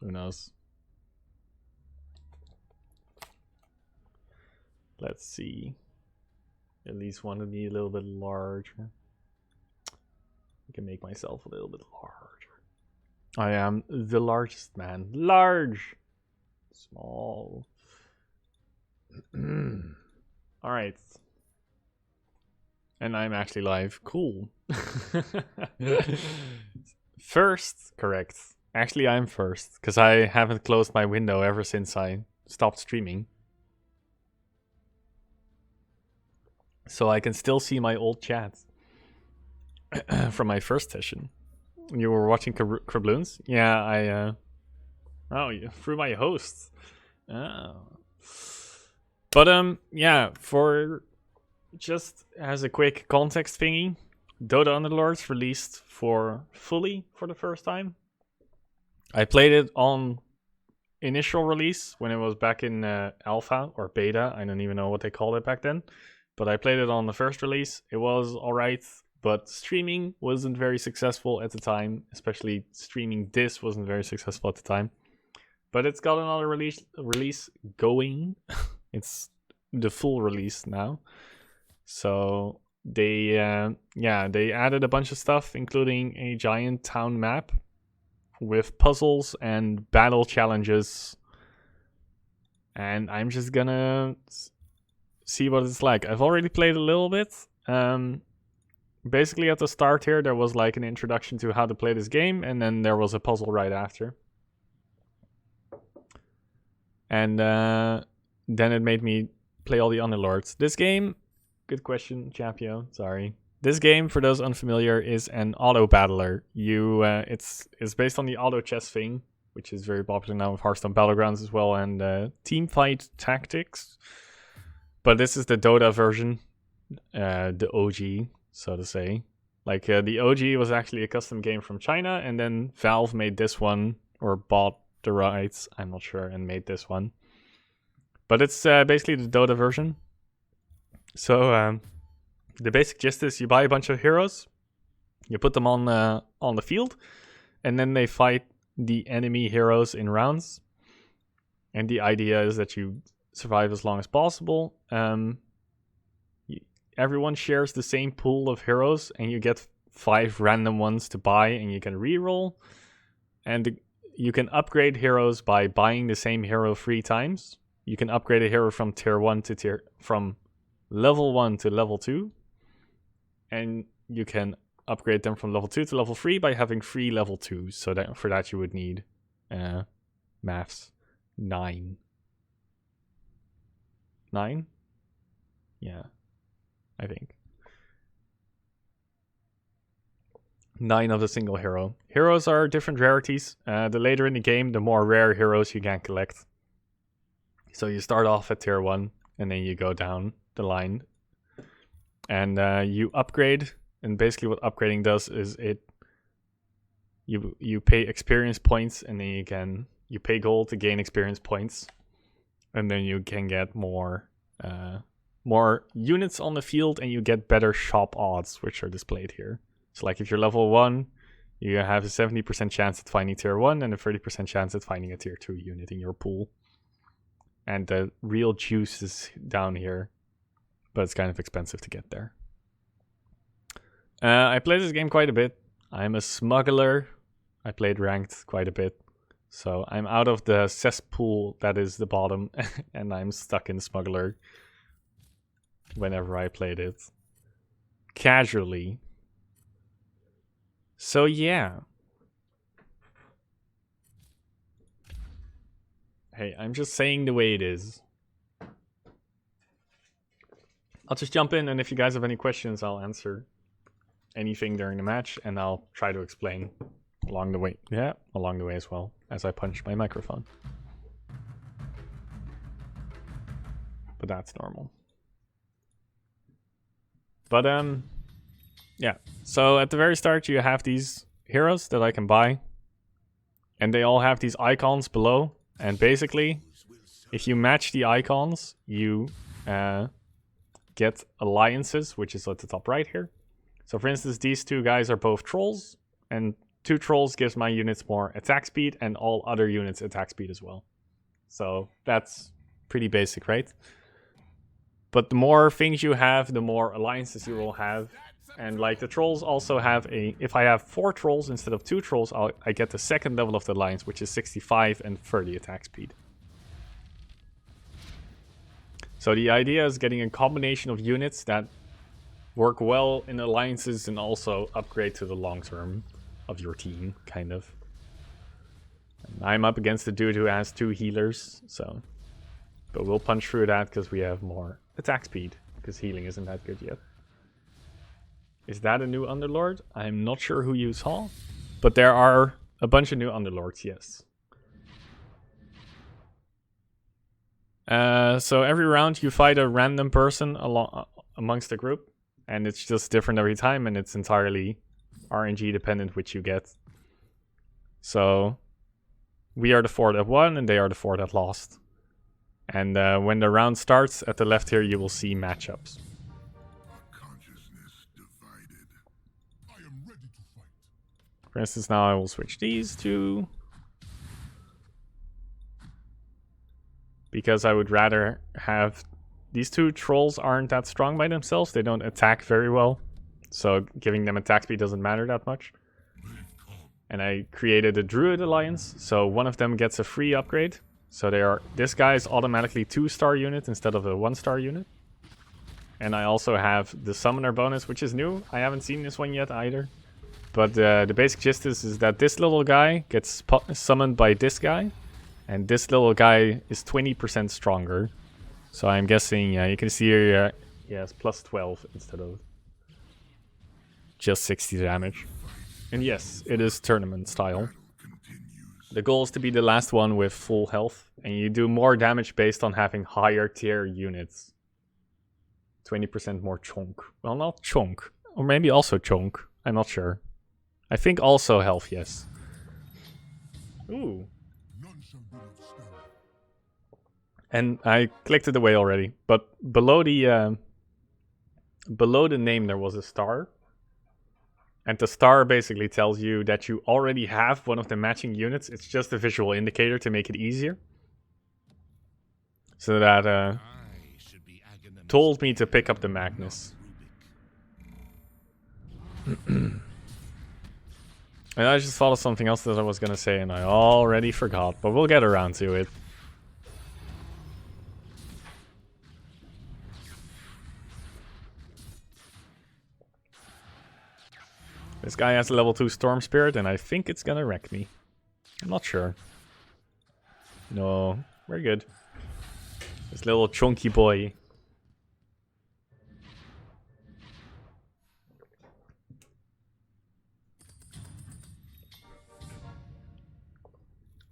Who knows? Let's see. At least want to be a little bit larger. I can make myself a little bit larger. I am the largest man. Large! Small. Alright. And I'm actually live. Cool. First, correct. Actually, I'm first, because I haven't closed my window ever since I stopped streaming. So I can still see my old chat from my first session. You were watching Crabloons? Yeah, I... Oh, through my host. Oh. But, yeah, for... Just as a quick context thingy, Dota Underlords released fully for the first time. I played it on initial release when it was back in alpha or beta. I don't even know what they called it back then. But I played it on the first release. It was alright, but streaming wasn't very successful at the time. Especially streaming this wasn't very successful at the time. But it's got another release going. It's the full release now. So they added a bunch of stuff, including a giant town map with puzzles and battle challenges. And I'm just gonna see what it's like. I've already played a little bit. Basically at the start here, there was like an introduction to how to play this game, and then there was a puzzle right after. And then it made me play all the Underlords. This game... Good question, Chapio. Sorry. This game, for those unfamiliar, is an auto battler. It's based on the auto chess thing, which is very popular now with Hearthstone Battlegrounds as well, and team fight tactics. But this is the Dota version, the OG, so to say. Like the OG was actually a custom game from China, and then Valve made this one or bought the rights. I'm not sure, and made this one. But it's basically the Dota version. So the basic gist is you buy a bunch of heroes, you put them on the field, and then they fight the enemy heroes in rounds. And the idea is that you survive as long as possible. Everyone shares the same pool of heroes, and you get 5 random ones to buy, and you can reroll. And you can upgrade heroes by buying the same hero 3 times. You can upgrade a hero from tier 1 to from level 1 to level 2, and you can upgrade them from level 2 to level 3 by having 3 level 2s. So that for that you would need maths 9. Yeah, I think 9 of a single hero. Heroes are different rarities. The later in the game, the more rare heroes you can collect. So you start off at tier 1, and then you go down the line, and you upgrade. And basically what upgrading does is you pay experience points, and then you pay gold to gain experience points, and then you can get more units on the field, and you get better shop odds, which are displayed here. So like if you're level 1, you have a 70% chance at finding tier 1 and a 30% chance at finding a tier 2 unit in your pool. And the real juice is down here, but it's kind of expensive to get there. I played this game quite a bit. I'm a smuggler. I played ranked quite a bit. So I'm out of the cesspool that is the bottom, and I'm stuck in smuggler whenever I played it. Casually. So yeah. Hey, I'm just saying the way it is. I'll just jump in, and if you guys have any questions, I'll answer anything during the match, and I'll try to explain along the way. Yeah, along the way as well, as I punch my microphone. But that's normal. But, yeah. So at the very start, you have these heroes that I can buy, and they all have these icons below. And basically, if you match the icons, you get alliances, which is at the top right here. So for instance, these 2 guys are both trolls, and 2 trolls gives my units more attack speed and all other units attack speed as well. So that's pretty basic, right? But the more things you have, the more alliances you will have. And like the trolls also have a... If I have 4 trolls instead of 2 trolls, I get the second level of the alliance, which is 65 and 30 attack speed. So the idea is getting a combination of units that work well in alliances and also upgrade to the long term of your team, kind of. And I'm up against a dude who has 2 healers, so... But we'll punch through that because we have more attack speed, because healing isn't that good yet. Is that a new Underlord? I'm not sure who you saw, but there are a bunch of new Underlords, yes. So every round you fight a random person amongst the group, and it's just different every time, and it's entirely RNG dependent which you get. So we are the 4 that won, and they are the 4 that lost. And when the round starts, at the left here, you will see matchups. For instance, now I will switch these two. Because I would rather have... These 2 trolls aren't that strong by themselves. They don't attack very well. So giving them attack speed doesn't matter that much. And I created a Druid Alliance. So one of them gets a free upgrade. So they are... This guy is automatically 2-star unit instead of a 1-star unit. And I also have the Summoner bonus, which is new. I haven't seen this one yet either. But the basic gist is that this little guy gets summoned by this guy. And this little guy is 20% stronger. So I'm guessing, yeah, you can see here, he has plus 12 instead of just 60 damage. And yes, it is tournament style. The goal is to be the last one with full health. And you do more damage based on having higher tier units. 20% more chunk. Well, not chunk. Or maybe also chunk. I'm not sure. I think also health, yes. Ooh. And I clicked it away already. But below the name there was a star. And the star basically tells you that you already have one of the matching units. It's just a visual indicator to make it easier. So that told me to pick up the Magnus. And I just thought of something else that I was gonna say and I already forgot, but we'll get around to it. This guy has a level 2 Storm Spirit and I think it's gonna wreck me. I'm not sure. No, we're good. This little chunky boy.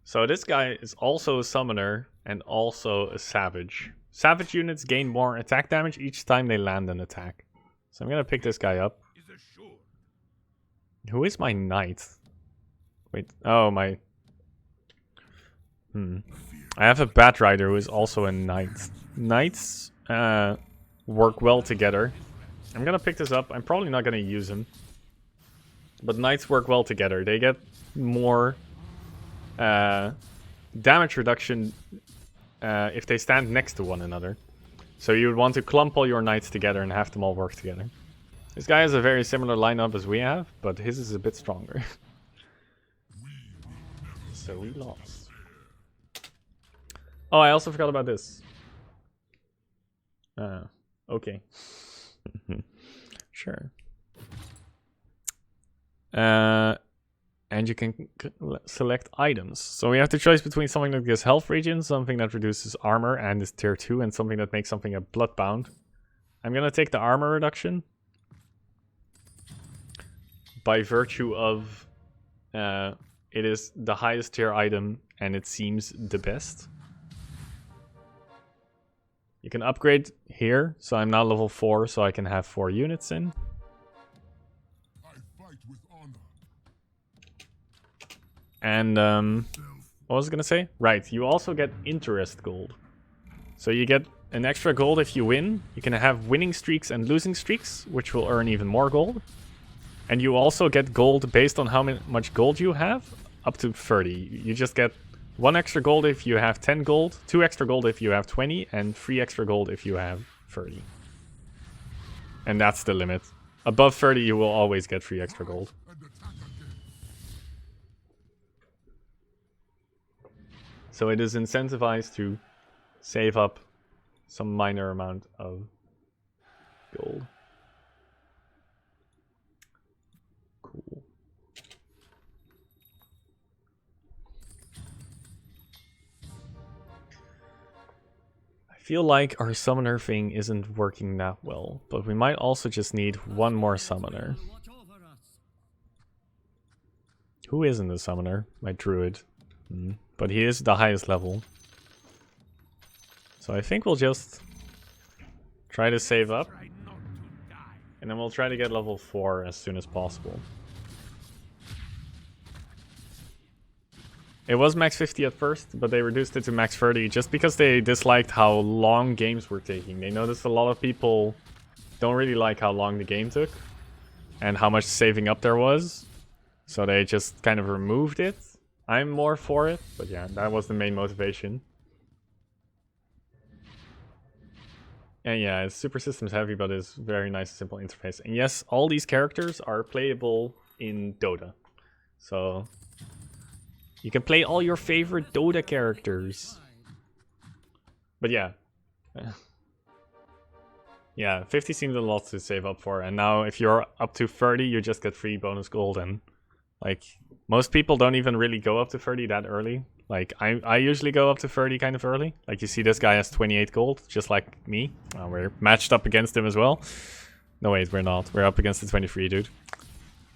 So this guy is also a summoner and also a savage. Savage units gain more attack damage each time they land an attack. So I'm gonna pick this guy up. Who is my knight? Wait, oh my... I have a Bat Rider who is also a knight. Knights work well together. I'm gonna pick this up. I'm probably not gonna use him. But knights work well together. They get more... damage reduction if they stand next to one another. So you would want to clump all your knights together and have them all work together. This guy has a very similar lineup as we have, but his is a bit stronger. So we lost. Oh, I also forgot about this. Okay. Sure. And you can select items. So we have the choice between something that gives health regen, something that reduces armor and is tier 2, and something that makes something a bloodbound. I'm gonna take the armor reduction. By virtue of it is the highest tier item and it seems the best. You can upgrade here, so I'm now level 4, so I can have 4 units in. And what was I gonna say? Right, you also get interest gold. So you get an extra gold if you win. You can have winning streaks and losing streaks, which will earn even more gold. And you also get gold based on how much gold you have, up to 30. You just get 1 extra gold if you have 10 gold, 2 extra gold if you have 20, and 3 extra gold if you have 30. And that's the limit. Above 30 you will always get 3 extra gold. So it is incentivized to save up some minor amount of gold. Cool. I feel like our summoner thing isn't working that well, but we might also just need one more summoner. Who isn't a summoner? My druid. But he is the highest level. So I think we'll just try to save up. And then we'll try to get level 4 as soon as possible. It was max 50 at first, but they reduced it to max 30 just because they disliked how long games were taking. They noticed a lot of people don't really like how long the game took and how much saving up there was. So they just kind of removed it. I'm more for it, but yeah, that was the main motivation. And yeah, it's super systems heavy, but it's very nice, simple interface. And yes, all these characters are playable in Dota. So you can play all your favorite Dota characters. But yeah. Yeah, 50 seems a lot to save up for. And now if you're up to 30, you just get free bonus gold. And like, most people don't even really go up to 30 that early. Like, I usually go up to 30 kind of early. Like, you see this guy has 28 gold, just like me. We're matched up against him as well. No, wait, we're not. We're up against the 23 dude.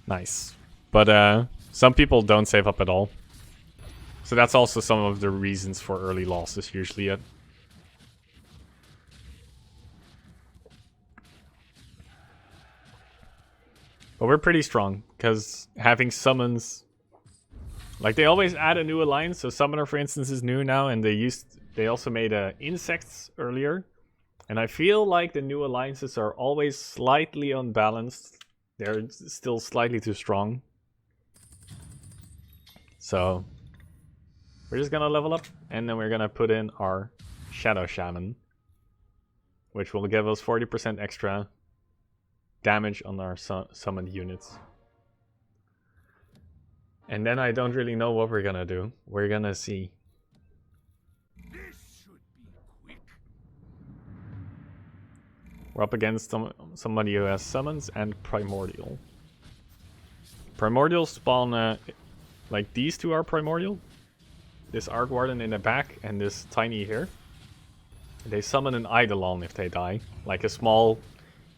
Nice. But some people don't save up at all. So that's also some of the reasons for early losses usually. But we're pretty strong, because having summons... Like, they always add a new alliance, so Summoner, for instance, is new now, and they also made insects earlier. And I feel like the new alliances are always slightly unbalanced. They're still slightly too strong. So, we're just gonna level up, and then we're gonna put in our Shadow Shaman, which will give us 40% extra damage on our summoned units. And then I don't really know what we're gonna do. We're gonna see. This should be quick. We're up against somebody who has summons and primordial. Primordial spawn, like these two are primordial. This Arc Warden in the back and this tiny here. They summon an Eidolon if they die. Like a small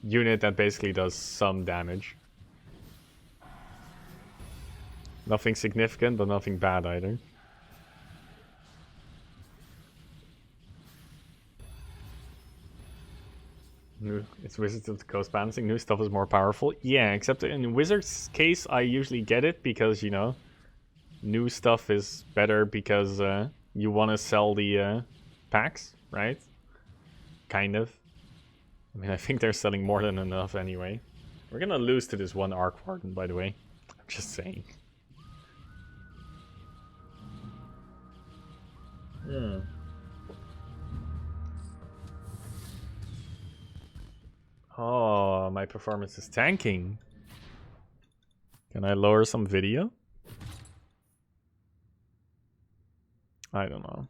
unit that basically does some damage. Nothing significant, but nothing bad either. It's Wizards of the Coast balancing. New stuff is more powerful. Yeah, except in Wizards' case, I usually get it because, you know, new stuff is better because you want to sell the packs, right? Kind of. I mean, I think they're selling more than enough anyway. We're gonna lose to this one Arc Warden, by the way. I'm just saying. Oh, my performance is tanking. Can I lower some video? I don't know.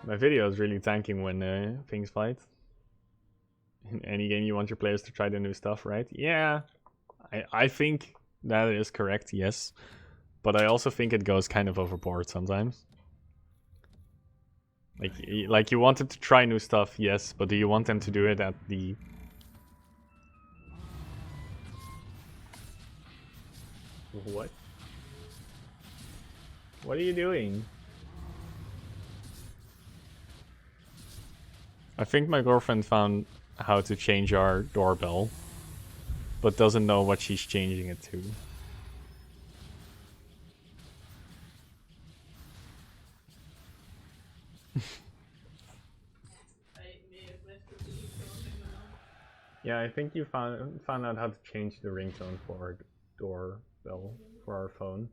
My video is really tanking when things fight. In any game you want your players to try the new stuff, right? Yeah, I think that is correct, yes. But I also think it goes kind of overboard sometimes. Like you want them to try new stuff, yes, but do you want them to do it at the... What? What are you doing? I think my girlfriend found how to change our doorbell. but doesn't know what she's changing it to. Yeah, I think you found out how to change the ringtone for our doorbell for our phone.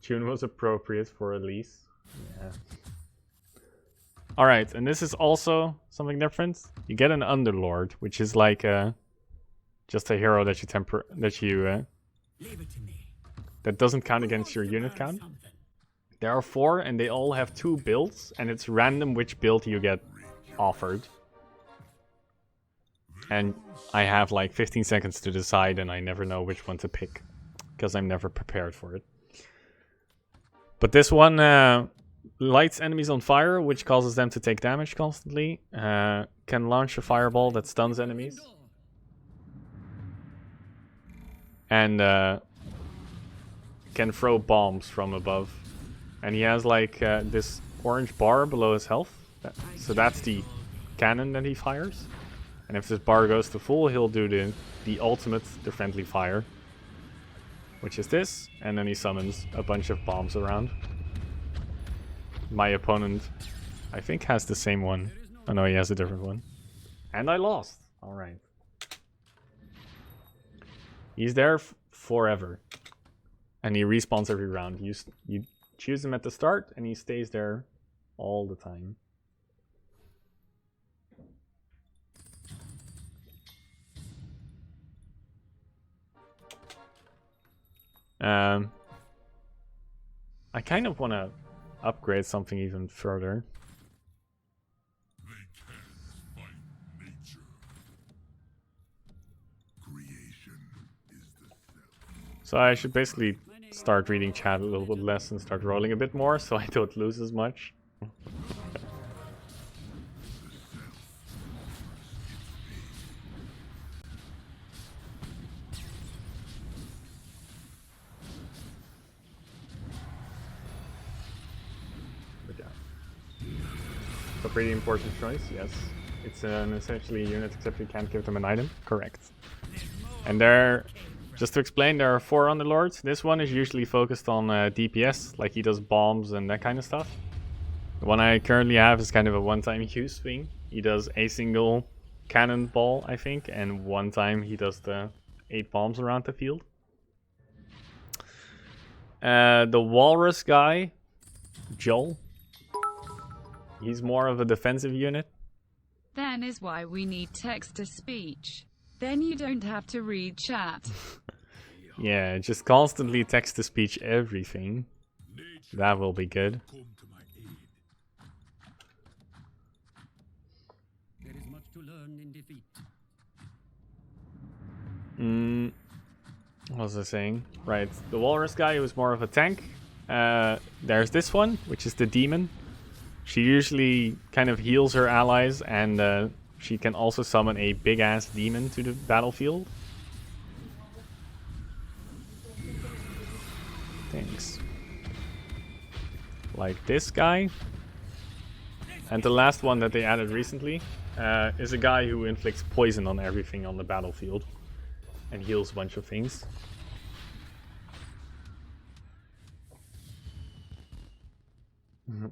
Tune was appropriate for Elise. Yeah. Alright, and this is also something different. You get an Underlord, which is like just a hero that that doesn't count against your unit count. There are 4 and they all have 2 builds, and it's random which build you get offered. And I have like 15 seconds to decide, and I never know which one to pick, because I'm never prepared for it. But this one lights enemies on fire, which causes them to take damage constantly. Can launch a fireball that stuns enemies. And can throw bombs from above. And he has like this orange bar below his health. So that's the cannon that he fires. And if this bar goes to full, he'll do the ultimate, the friendly fire. Which is this. And then he summons a bunch of bombs around. My opponent, I think, has the same one. Oh no, he has a different one. And I lost. Alright. He's there forever. And he respawns every round. You choose him at the start, and he stays there all the time. I kind of want to upgrade something even further. So I should basically start reading chat a little bit less and start rolling a bit more, so I don't lose as much. A pretty important choice, yes. It's an essentially unit, except you can't give them an item. Correct. And there, just to explain, there are 4 Underlords. This one is usually focused on DPS, like he does bombs and that kind of stuff. The one I currently have is kind of a one-time use thing. He does a single cannonball, I think, and one time he does the 8 bombs around the field. The Walrus guy, Joel. He's more of a defensive unit. Then is why we need text-to-speech. Then you don't have to read chat. Yeah, just constantly text-to-speech everything. That will be good. There is much to learn in defeat. What was I saying? Right, the Walrus guy was more of a tank. There's this one, which is the Demon. She usually kind of heals her allies, and she can also summon a big-ass demon to the battlefield. Thanks. Like this guy. And the last one that they added recently is a guy who inflicts poison on everything on the battlefield. And heals a bunch of things.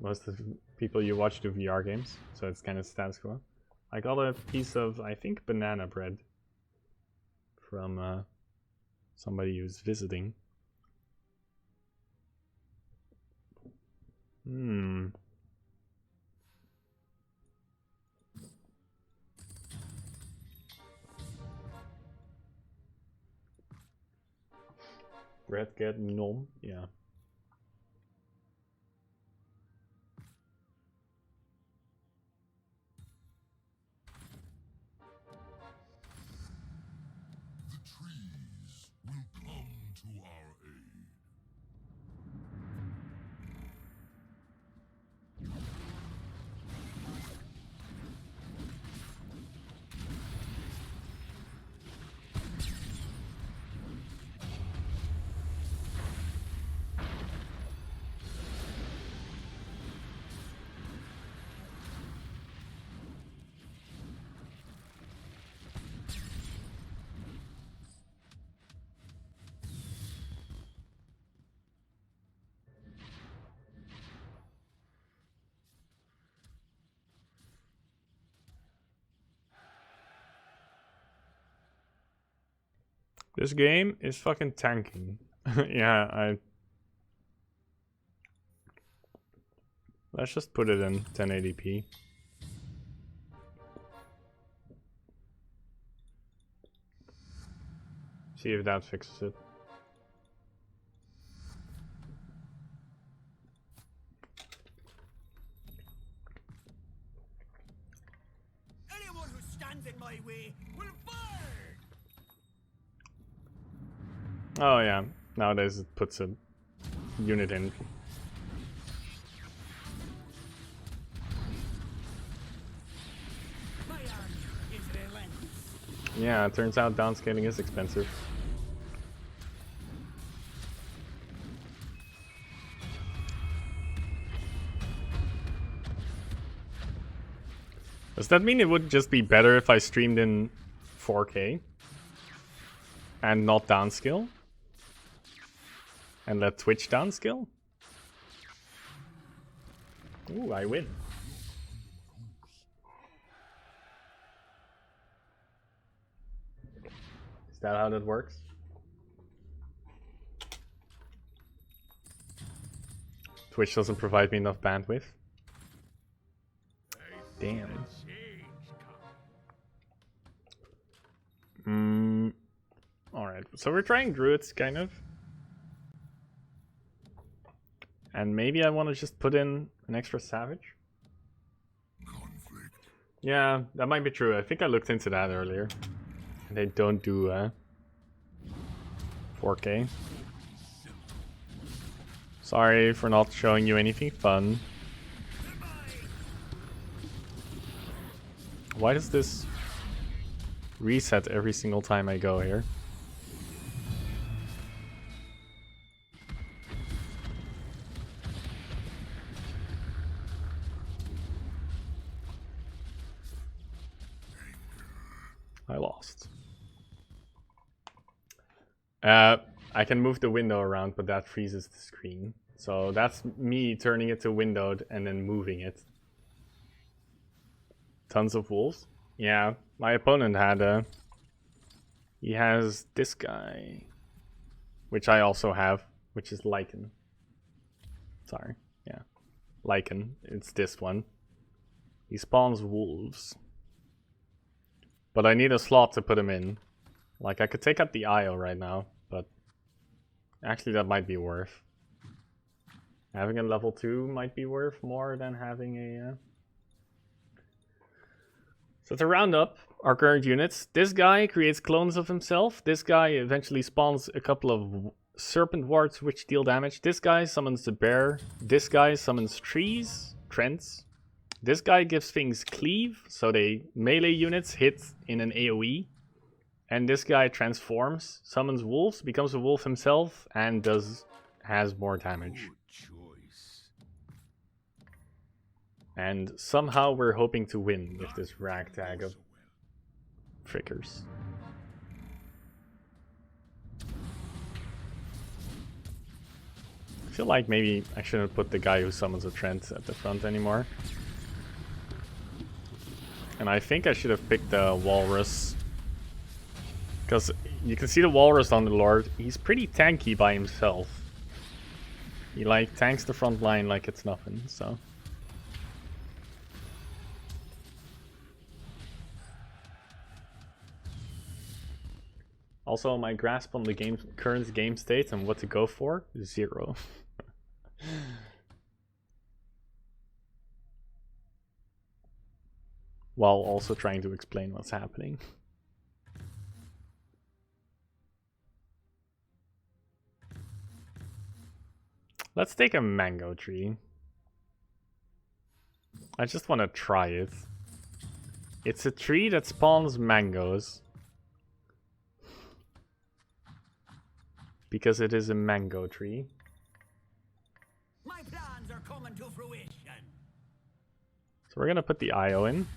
Most of the people you watch do VR games, so it's kind of status quo. I got a piece of, I think, banana bread from somebody who's visiting. Bread get nom, yeah. This game is fucking tanking. Yeah, let's just put it in 1080p. See if that fixes it. Anyone who stands in my way will burn! Oh yeah, nowadays it puts a unit in. My army is relentless. Yeah, it turns out downscaling is expensive. Does that mean it would just be better if I streamed in 4K? And not downscale? And let Twitch downscale? Ooh, I win. Is that how that works? Twitch doesn't provide me enough bandwidth. Damn. Alright, so we're trying druids, kind of. And maybe I want to just put in an extra savage. Conflict. Yeah, that might be true. I think I looked into that earlier. And they don't do 4K. Sorry for not showing you anything fun. Why does this reset every single time I go here? I lost. I can move the window around, but that freezes the screen. So that's me turning it to windowed and then moving it. Tons of wolves. Yeah, my opponent had he has this guy, which I also have, which is Lycan. Sorry, yeah, Lycan. It's this one. He spawns wolves, but I need a slot to put him in. Like I could take out the IO right now, but actually that might be worth. Having a level 2 might be worth more than having a. So to round up our current units, this guy creates clones of himself. This guy eventually spawns a couple of serpent wards which deal damage. This guy summons the bear. This guy summons trees, trends. This guy gives things cleave, so they melee units hit in an AoE. And this guy transforms, summons wolves, becomes a wolf himself, and has more damage. And somehow we're hoping to win with this ragtag of triggers. I feel like maybe I shouldn't put the guy who summons a Trent at the front anymore. And I think I should have picked the Walrus. Because you can see the Walrus Underlord, he's pretty tanky by himself. He like tanks the front line like it's nothing, so. Also, my grasp on the current game state and what to go for is 0. While also trying to explain what's happening. Let's take a mango tree. I just want to try it. It's a tree that spawns mangoes. Because it is a mango tree. My plans are coming to fruition. So we're gonna put the IO in.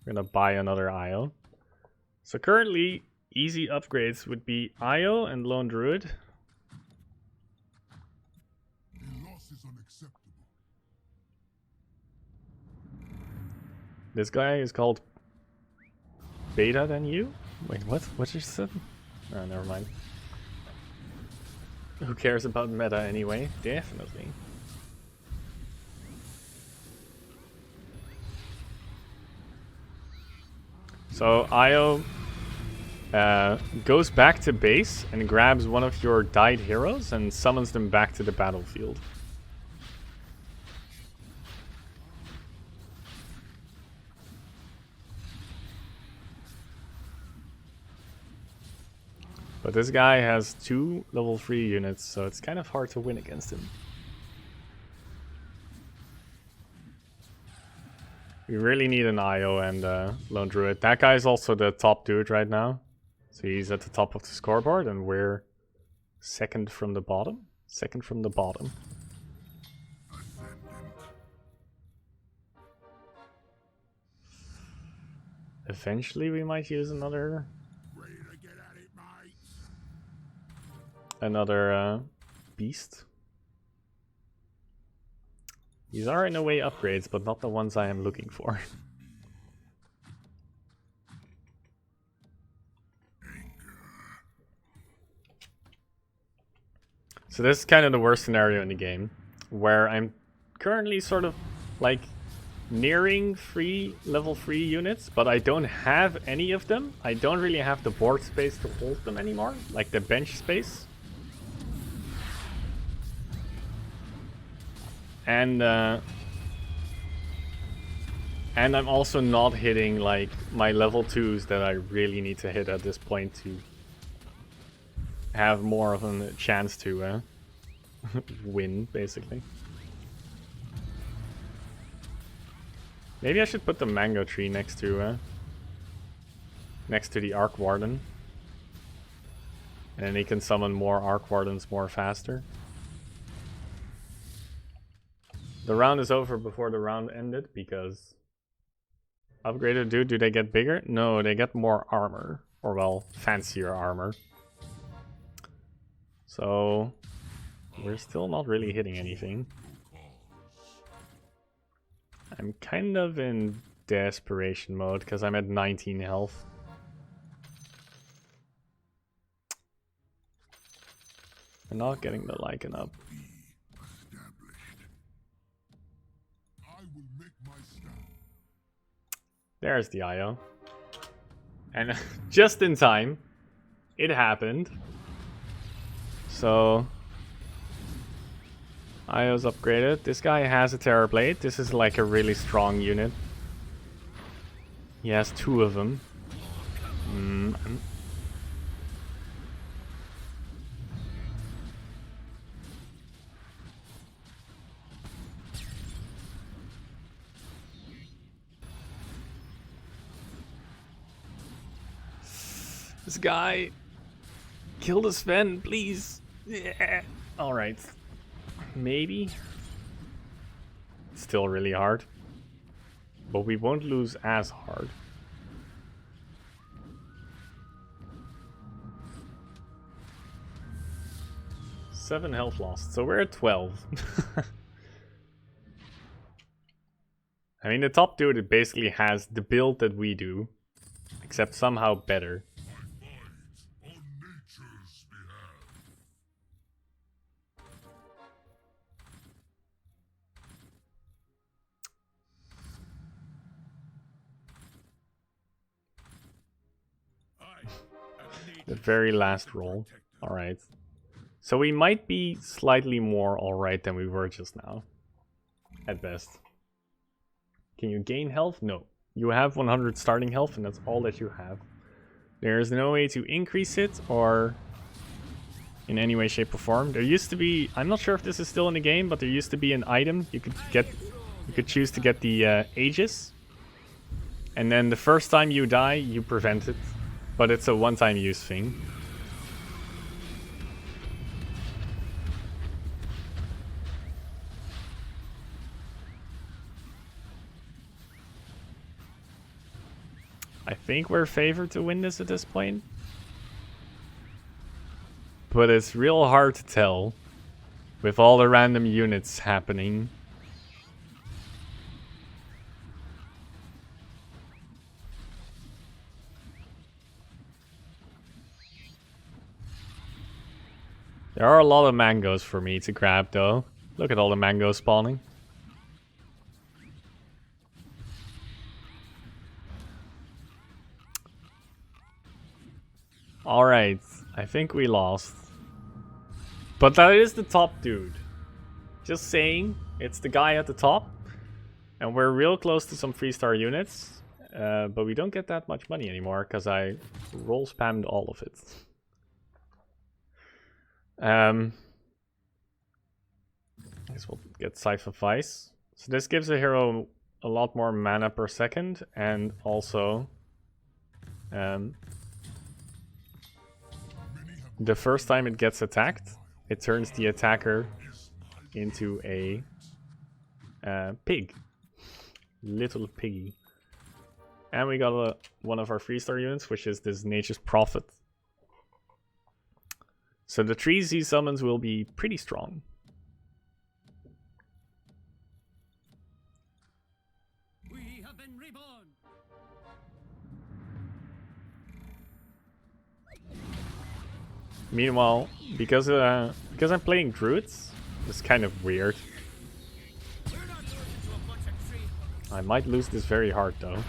We're gonna buy another IO. So currently, easy upgrades would be IO and Lone Druid. The loss is unacceptable. This guy is called Beta than you? Wait, what? What just said? Oh, never mind. Who cares about meta anyway? Definitely. So Io goes back to base and grabs one of your died heroes and summons them back to the battlefield. But this guy has 2 level 3 units, so it's kind of hard to win against him. We really need an IO and Lone Druid. That guy's also the top dude right now. So he's at the top of the scoreboard and we're second from the bottom. Second from the bottom. Eventually we might use another beast. These are in a way upgrades, but not the ones I am looking for. So this is kind of the worst scenario in the game, where I'm currently sort of like nearing level 3 units, but I don't have any of them. I don't really have the board space to hold them anymore, like the bench space. And I'm also not hitting like my level 2s that I really need to hit at this point to have more of a chance to win, basically. Maybe I should put the mango tree next to the Arc Warden. And then he can summon more Arc Wardens more faster. The round is over before the round ended because upgraded dude, do they get bigger? No, they get more armor. Or well, fancier armor. So we're still not really hitting anything. I'm kind of in desperation mode because I'm at 19 health. I'm not getting the Lycan up. There's the IO. And just in time, it happened. So IO's upgraded. This guy has a Terror Blade. This is like a really strong unit. He has 2 of them. This guy, kill the Sven, please. Yeah. All right. Maybe. Still really hard. But we won't lose as hard. Seven health lost, so we're at 12. I mean, the top dude basically has the build that we do, except somehow better. The very last roll. Alright. So we might be slightly more alright than we were just now. At best. Can you gain health? No. You have 100 starting health and that's all that you have. There's no way to increase it or in any way, shape or form. There used to be, I'm not sure if this is still in the game, but there used to be an item you could choose to get the Aegis. And then the first time you die, you prevent it. But it's a one-time use thing. I think we're favored to win this at this point. But it's real hard to tell with all the random units happening. There are a lot of mangoes for me to grab though. Look at all the mangoes spawning. Alright, I think we lost. But that is the top dude. Just saying, it's the guy at the top. And we're real close to some 3-star units. But we don't get that much money anymore because I roll spammed all of it. I guess we'll get Siphon Vice. So this gives a hero a lot more mana per second, and also the first time it gets attacked, it turns the attacker into a pig. Little piggy. And we got one of our 3-star units, which is this Nature's Prophet. So the 3Z summons will be pretty strong. We have been reborn. Meanwhile, because I'm playing druids, it's kind of weird. We're not losing to a bunch of tree huggers. I might lose this very hard though.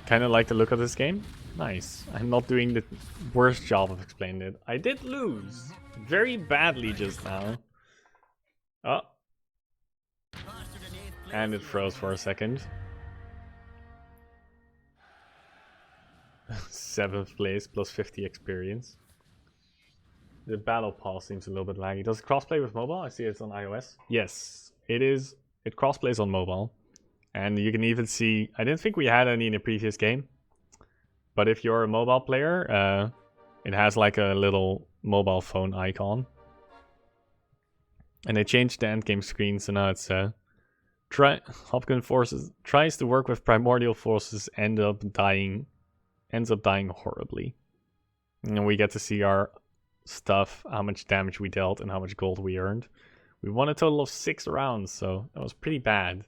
Kind of like the look of this game. Nice. I'm not doing the worst job of explaining it. I did lose very badly just now. Oh. Faster than 8th place. And it froze for a second. 7th place plus 50 experience. The battle pass seems a little bit laggy. Does it crossplay with mobile? I see it's on iOS. Yes, it is. It crossplays on mobile. And you can even see, I didn't think we had any in the previous game. But if you're a mobile player, it has like a little mobile phone icon. And they changed the endgame screen, so now it's Hopkin forces tries to work with primordial forces, ends up dying horribly. And we get to see our stuff, how much damage we dealt and how much gold we earned. We won a total of 6 rounds, so that was pretty bad.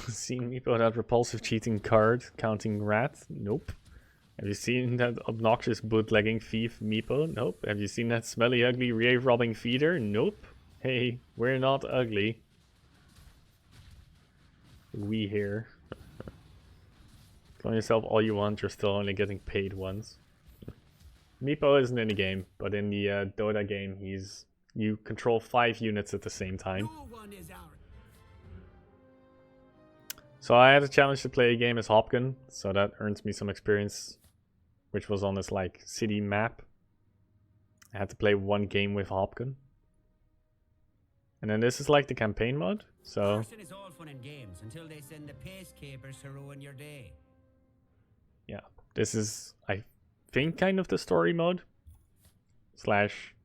Seen Meepo that repulsive cheating card counting rat? Nope. Have you seen that obnoxious bootlegging thief Meepo? Nope. Have you seen that smelly ugly rave robbing feeder? Nope. Hey, we're not ugly. We here. Call yourself all you want, you're still only getting paid once. Meepo isn't in the game, but in the Dota game, you control 5 units at the same time. No one is ours. So I had a challenge to play a game as Hopkin, so that earns me some experience, which was on this like city map. I had to play 1 game with Hopkin. And then this is like the campaign mode, so... Arson is all fun and games until they send the pace capers to ruin your day. Yeah, this is, I think, kind of the story mode. Slash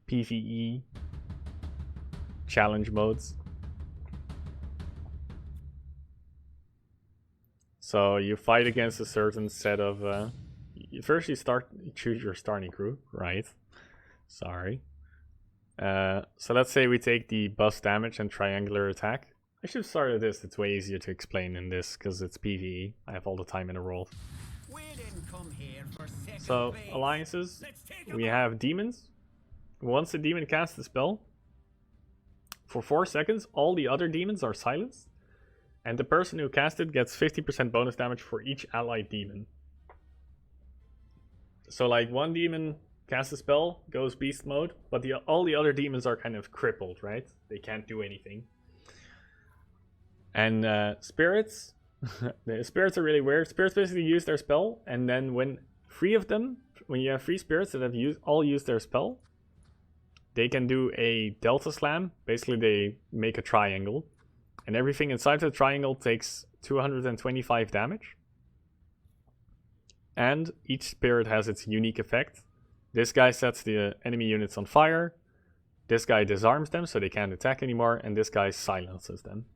PvE challenge modes. So you fight against a certain set of... first you choose your starting crew, right? Sorry. So let's say we take the bus damage and triangular attack. I should have started this, it's way easier to explain in this, because it's PvE. I have all the time in the world. We didn't come here for second So, place. alliances, Let's take we 'em have demons. Once a demon casts a spell, for 4 seconds, all the other demons are silenced. And the person who cast it gets 50% bonus damage for each allied demon. So like one demon casts a spell, goes beast mode, but all the other demons are kind of crippled, right? They can't do anything. And spirits, the spirits are really weird. Spirits basically use their spell, and then when 3 of them, when you have 3 spirits that have all used their spell, they can do a delta slam. Basically they make a triangle. And everything inside the triangle takes 225 damage. And each spirit has its unique effect. This guy sets the enemy units on fire. This guy disarms them so they can't attack anymore. And this guy silences them.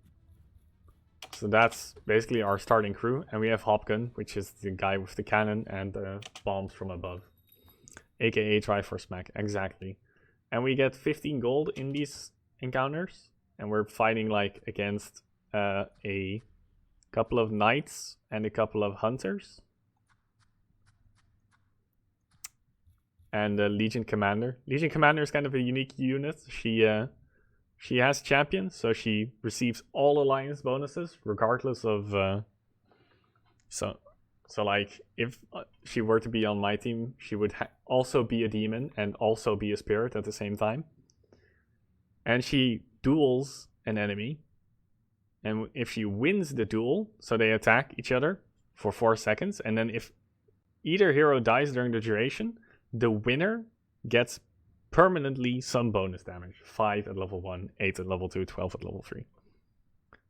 So that's basically our starting crew. And we have Hopkin, which is the guy with the cannon and the bombs from above. AKA Triforce Smack, exactly. And we get 15 gold in these encounters. And we're fighting like against a couple of knights, and a couple of hunters. And a Legion Commander. Legion Commander is kind of a unique unit. She has champions, so she receives all alliance bonuses, regardless of... So like, if she were to be on my team, she would also be a demon and also be a spirit at the same time. And she duels an enemy. And if she wins the duel, so they attack each other for 4 seconds, and then if either hero dies during the duration, the winner gets permanently some bonus damage. 5 at level 1, 8 at level 2, 12 at level 3.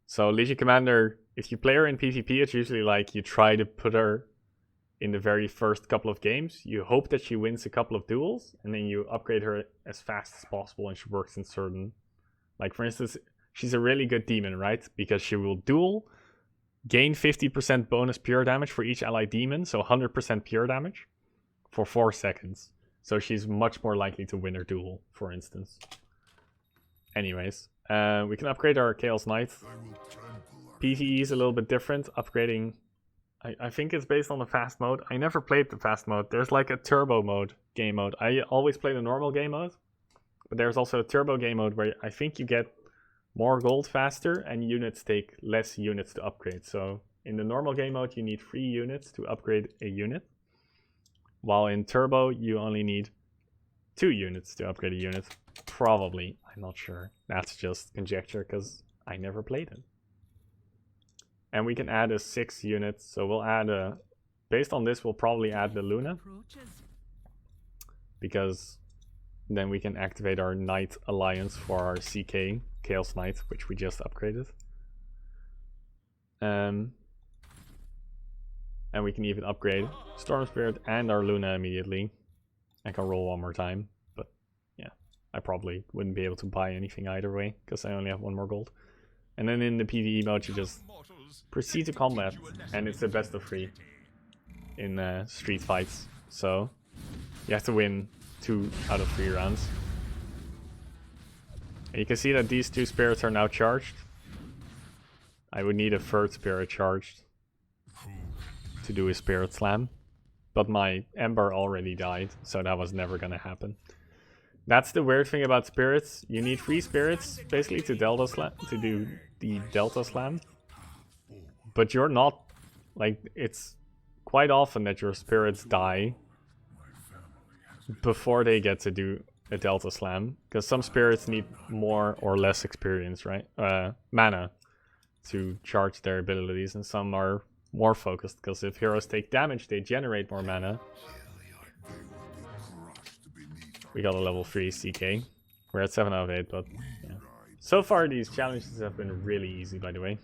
So Legion Commander, if you play her in PvP, it's usually like you try to put her in the very first couple of games. You hope that she wins a couple of duels, and then you upgrade her as fast as possible, and she works in certain... Like, for instance, she's a really good demon, right? Because she will duel, gain 50% bonus pure damage for each allied demon, so 100% pure damage for 4 seconds. So she's much more likely to win her duel, for instance. Anyways, we can upgrade our Chaos Knight. PvE is a little bit different. Upgrading, I think it's based on the fast mode. I never played the fast mode. There's like a turbo mode, game mode. I always play the normal game mode. But there's also a turbo game mode where I think you get more gold faster and units take less units to upgrade. So in the normal game mode, you need 3 units to upgrade a unit. While in turbo, you only need 2 units to upgrade a unit. Probably, I'm not sure. That's just conjecture because I never played it. And we can add a 6 units. So we'll add a... Based on this, we'll probably add the Luna. Because then we can activate our Knight Alliance for our CK Chaos Knight, which we just upgraded. And we can even upgrade Storm Spirit and our Luna immediately. I can roll one more time, but yeah, I probably wouldn't be able to buy anything either way, because I only have 1 more gold. And then in the PvE mode, you just proceed to combat, and it's a best of 3 in street fights. So you have to win 2 out of 3 rounds. And you can see that these 2 spirits are now charged. I would need a 3rd spirit charged to do a spirit slam. But my Ember already died, so that was never gonna happen. That's the weird thing about spirits. You need 3 spirits basically to do the Delta Slam. But you're not, like, it's quite often that your spirits die before they get to do a Delta Slam, because some spirits need more or less experience, right? Mana to charge their abilities, and some are more focused, because if heroes take damage, they generate more mana. We got a level 3 CK. We're at 7 out of 8, but yeah. So far, these challenges have been really easy, by the way.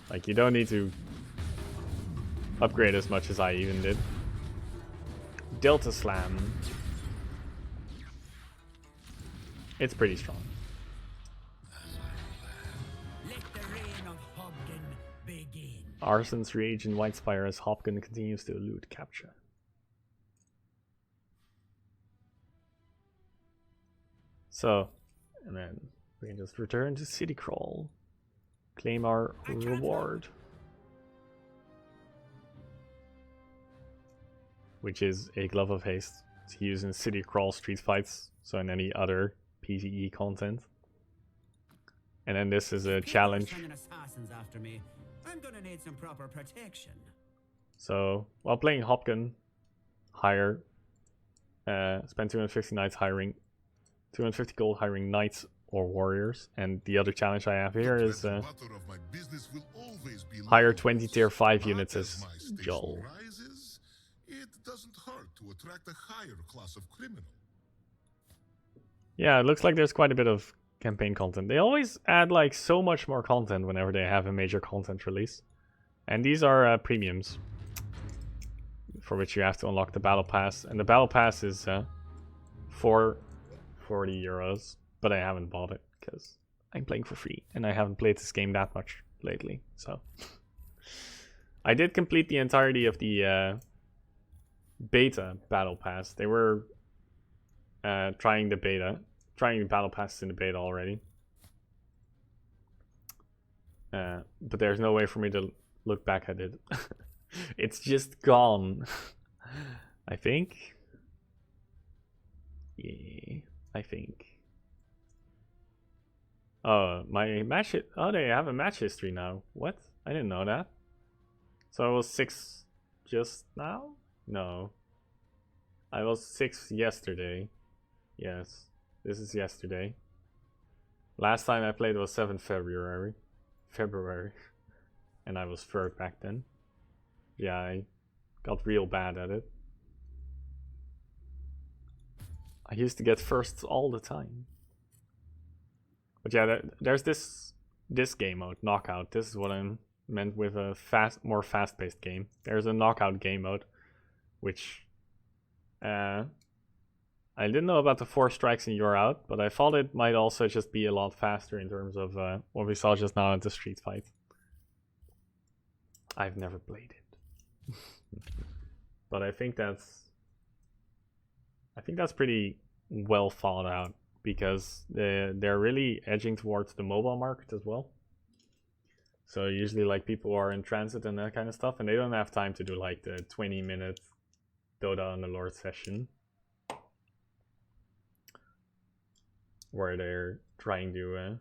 Like, you don't need to upgrade as much as I even did. Delta Slam. It's pretty strong. Let the reign of Hobden begin. Arson's rage in Whitespire as Hopkin continues to elude capture. So, and then we can just return to City Crawl. Claim our reward. Which is a Glove of Haste to use in City Crawl street fights, so in any other PvE content. And then this is a challenge. I'm gonna need some proper protection. So, while playing Hopkin, hire, spend 250 knights hiring, 250 gold hiring knights or warriors. And the other challenge I have here is hire 20 tier 5 units as Joel. It doesn't hurt to attract a higher class of criminal. Yeah, it looks like there's quite a bit of campaign content. They always add like so much more content whenever they have a major content release. And these are premiums, for which you have to unlock the battle pass. And the battle pass is for 40 euros, but I haven't bought it because I'm playing for free and I haven't played this game that much lately. So I did complete the entirety of the beta battle pass. They were trying the battle pass in the beta already. But there's no way for me to look back at it. It's just gone. I think. Yeah, I think. Oh, my match. Oh, they have a match history now. What? I didn't know that. So I was 6 just now? No. I was 6 yesterday. Yes, this is yesterday. Last time I played was 7th February. And I was 3rd back then. Yeah, I got real bad at it. I used to get firsts all the time. But yeah, there's this game mode, knockout. This is what I meant with a more fast-paced game. There's a knockout game mode, which I didn't know about the 4 strikes and you're out, but I thought it might also just be a lot faster in terms of what we saw just now at the street fight. I've never played it. But I think that's pretty well thought out, because they're really edging towards the mobile market as well. So usually like people are in transit and that kind of stuff, and they don't have time to do like the 20-minute Dota Underlords session where they're trying to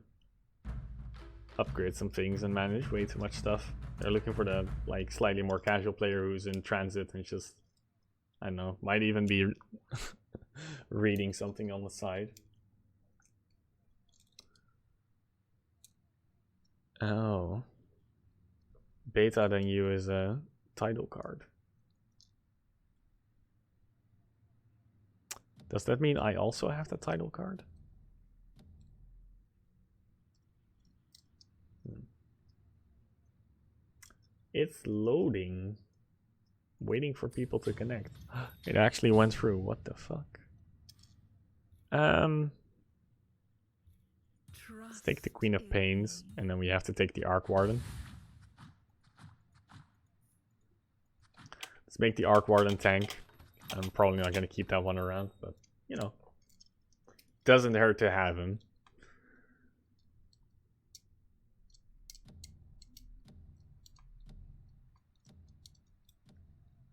upgrade some things and manage way too much stuff. They're looking for the like slightly more casual player who's in transit and just, I don't know, might even be reading something on the side. Oh. Beta than you is a title card. Does that mean I also have the title card? It's loading. Waiting for people to connect. It actually went through. What the fuck? Let's take the Queen of Pains, and then we have to take the Arc Warden. Let's make the Arc Warden tank. I'm probably not going to keep that one around, but, you know. Doesn't hurt to have him.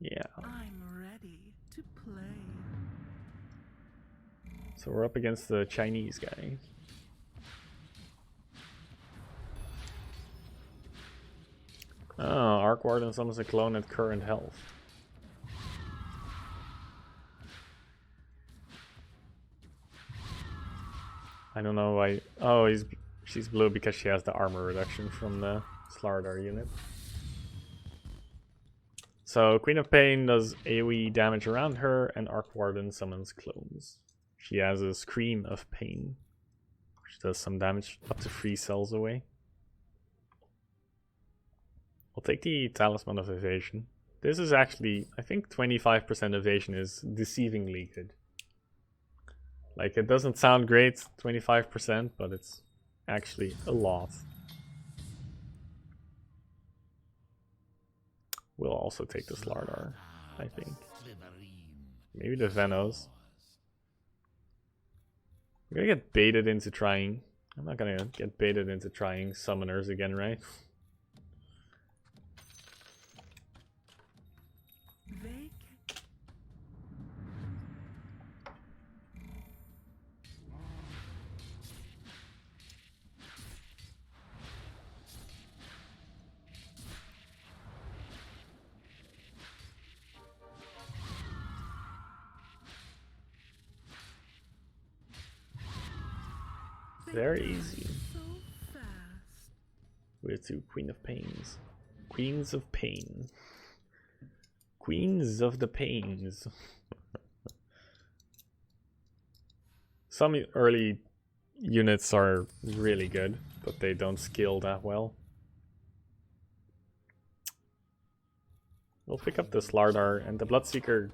Yeah. I'm ready to play. So we're up against the Chinese guy. Oh, Arc Warden summons a clone at current health. I don't know why. Oh, she's blue because she has the armor reduction from the Slardar unit. So Queen of Pain does AoE damage around her, and Arc Warden summons clones. She has a Scream of Pain, which does some damage up to 3 cells away. I'll take the Talisman of Evasion. This is actually, I think 25% evasion is deceivingly good. Like, it doesn't sound great, 25%, but it's actually a lot. We'll also take the Slardar, I think. Maybe the Venos. I'm gonna get baited into trying. I'm not gonna get baited into trying summoners again, right? Very easy. We're to Queen of Pains. Queens of Pain. Queens of the Pains. Some early units are really good, but they don't scale that well. We'll pick up the Slardar and the Bloodseeker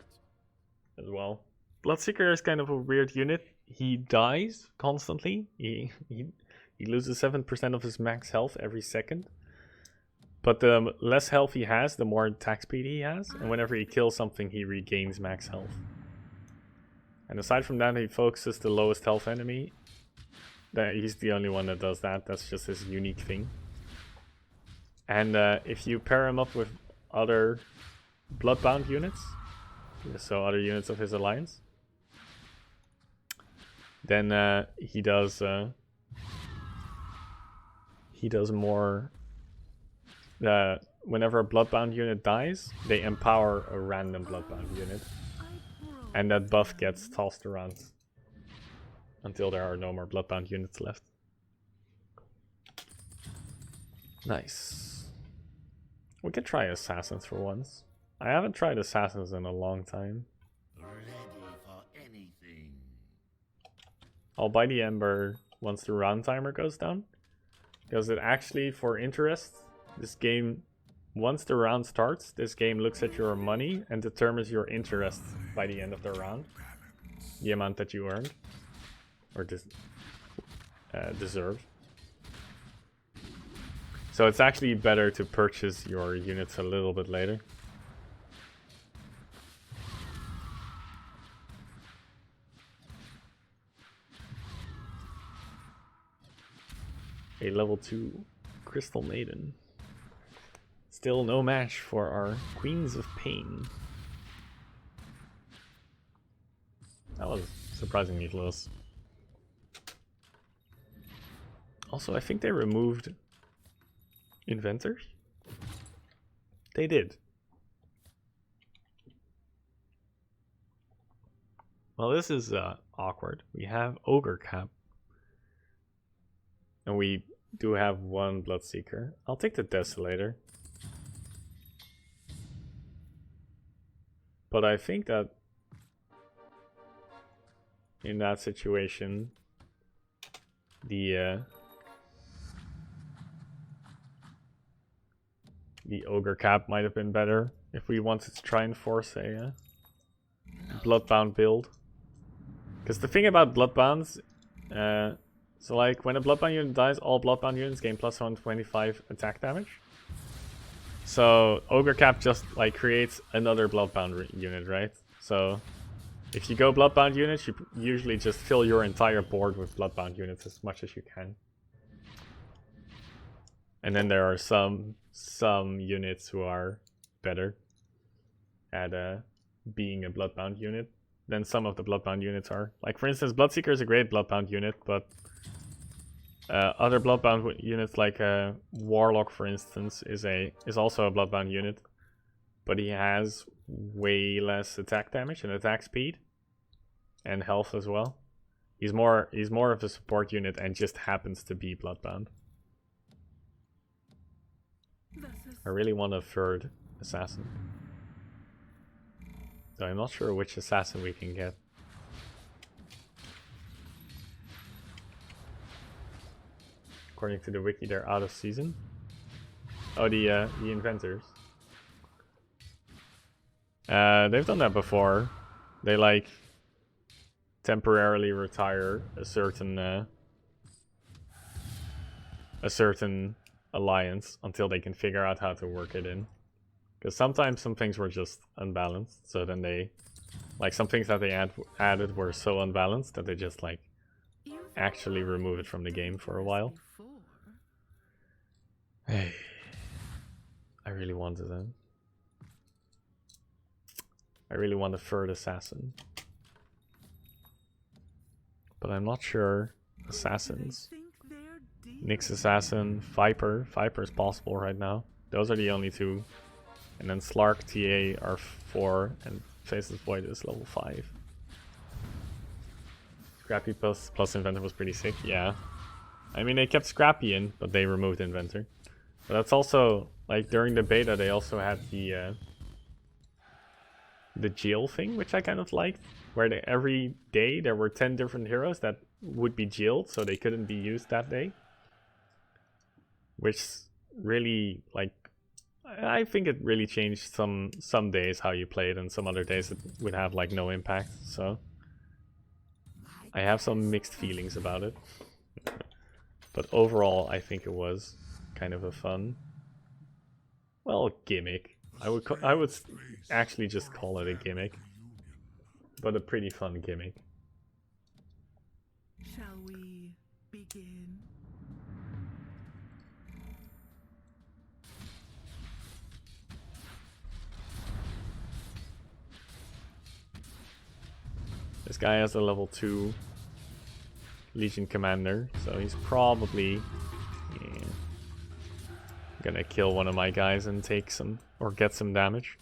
as well. Bloodseeker is kind of a weird unit. He dies constantly. He loses 7% of his max health every second. But the less health he has, the more attack speed he has. And whenever he kills something, he regains max health. And aside from that, he focuses the lowest health enemy. He's the only one that does that. That's just his unique thing. And if you pair him up with other Bloodbound units, so other units of his alliance, then he does more. Whenever a Bloodbound unit dies, they empower a random Bloodbound unit, and that buff gets tossed around until there are no more Bloodbound units left. Nice. We could try Assassins for once. I haven't tried Assassins in a long time. Ready for anything. I'll buy the Ember once the round timer goes down. Because it actually, for interest, this game, once the round starts, this game looks at your money and determines your interest by the end of the round. The amount that you earned. Or deserved. So it's actually better to purchase your units a little bit later. A level 2 Crystal Maiden. Still no match for our Queens of Pain. That was surprisingly close. Also, I think they removed Inventors? They did. Well, this is awkward. We have Ogre Cap. And we do have one Bloodseeker. I'll take the Desolator. But I think that in that situation, the Ogre Cap might have been better if we wanted to try and force a Bloodbound build. Because the thing about Bloodbounds, so like when a Bloodbound unit dies, all Bloodbound units gain plus 125 attack damage. So Ogre Cap just like creates another Bloodbound unit, right? So if you go Bloodbound units, you usually just fill your entire board with Bloodbound units as much as you can. And then there are some units who are better at being a Bloodbound unit than some of the Bloodbound units are. Like for instance, Bloodseeker is a great Bloodbound unit, but other Bloodbound units like Warlock, for instance, is also a Bloodbound unit, but he has way less attack damage and attack speed, and health as well. He's more of a support unit and just happens to be Bloodbound. I really want a third assassin. So I'm not sure which assassin we can get. According to the wiki, they're out of season. Oh, the inventors. They've done that before. They like temporarily retire a certain alliance until they can figure out how to work it in. Because sometimes some things were just unbalanced, so then they, like some things that they added were so unbalanced that they just like actually remove it from the game for a while. Hey, I really wanted them. I really want a third assassin. But I'm not sure. Assassins. Nyx Assassin, Viper. Viper is possible right now. Those are the only two. And then Slark, TA are 4, and Faceless Void is level 5. Scrappy plus Inventor was pretty sick, yeah. I mean, they kept Scrappy in, but they removed Inventor. But that's also, like, during the beta, they also had the jail thing, which I kind of liked. Where every day there were 10 different heroes that would be jailed, so they couldn't be used that day. Which really, like, I think it really changed some days how you played, and some other days it would have like no impact. So I have some mixed feelings about it. But overall, I think it was kind of a fun, well, gimmick. I would actually just call it a gimmick, but a pretty fun gimmick. Shall we begin? This guy has a level 2 Legion Commander, so he's probably gonna kill one of my guys and take some, or get some damage.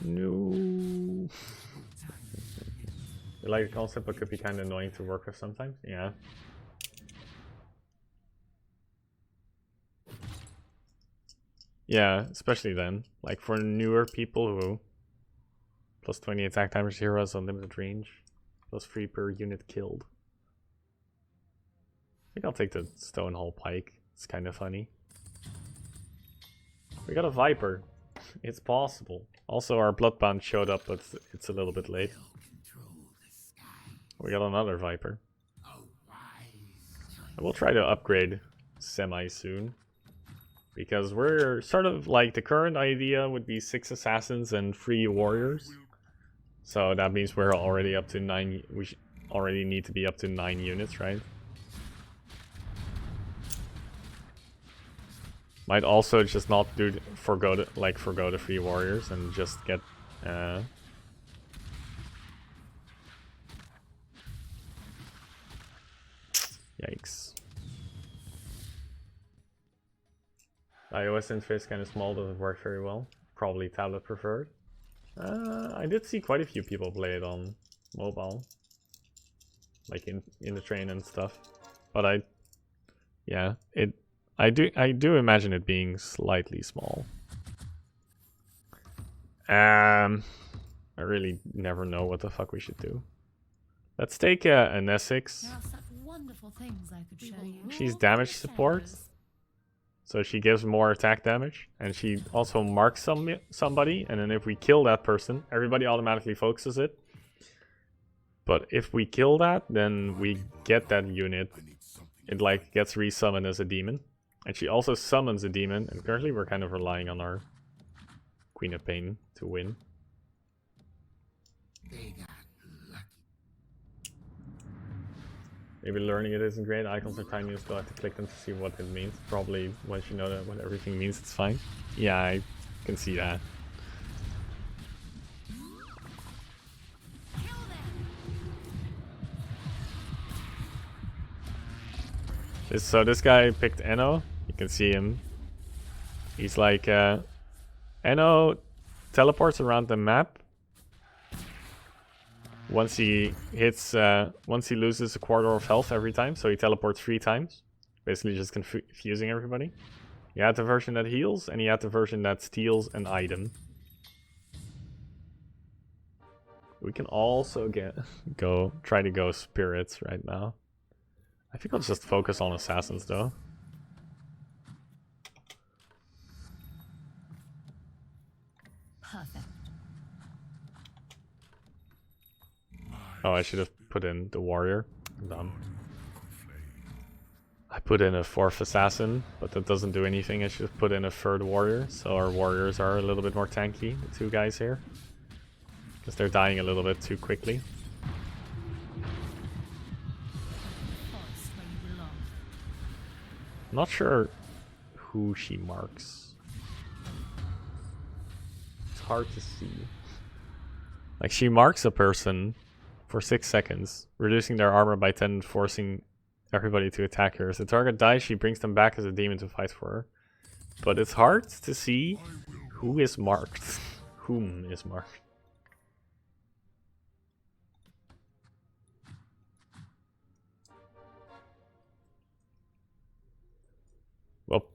No. I like the concept, but could be kind of annoying to work with sometimes. Yeah. Yeah, especially then. Like for newer people who plus 20 attack damage heroes unlimited range, plus 3 per unit killed. I think I'll take the Stone Hall Pike. It's kind of funny. We got a Viper. It's possible. Also, our Bloodbound showed up, but it's a little bit late. We got another Viper. I will try to upgrade semi soon. Because we're sort of like, the current idea would be 6 assassins and 3 warriors. So that means we're already up to 9. We already need to be up to 9 units, right? Might also just not do forgo the 3 warriors and just get yikes. iOS interface kind of small, doesn't work very well. Probably tablet preferred. I did see quite a few people play it on mobile, like in the train and stuff. But I do imagine it being slightly small. I really never know what the fuck we should do. Let's take an Essex. There are such wonderful things I could show you. She's damage support, so she gives more attack damage, and she also marks somebody, and then if we kill that person, everybody automatically focuses it. But if we kill that, then we get that unit. It like gets resummoned as a demon. And she also summons a demon, and currently we're kind of relying on our Queen of Pain to win. Maybe learning it isn't great. Icons are tiny, you still have to click them to see what it means. Probably once you know that what everything means, it's fine. Yeah, I can see that. So this guy picked Enno. You can see him. He's like Enno teleports around the map. Once he loses a quarter of health every time, so he teleports 3 times. Basically just confusing everybody. You had the version that heals, and you had the version that steals an item. We can also try to go spirits right now. I think I'll just focus on assassins though. Perfect. Oh, I should have put in the warrior. Dumb. I put in a 4th assassin, but that doesn't do anything. I should have put in a 3rd warrior, so our warriors are a little bit more tanky, the 2 guys here. Because they're dying a little bit too quickly. I'm not sure who she marks. It's hard to see. Like, she marks a person for 6 seconds, reducing their armor by 10 and forcing everybody to attack her. If the target dies, she brings them back as a demon to fight for her. But it's hard to see who is marked. Whom is marked. Well,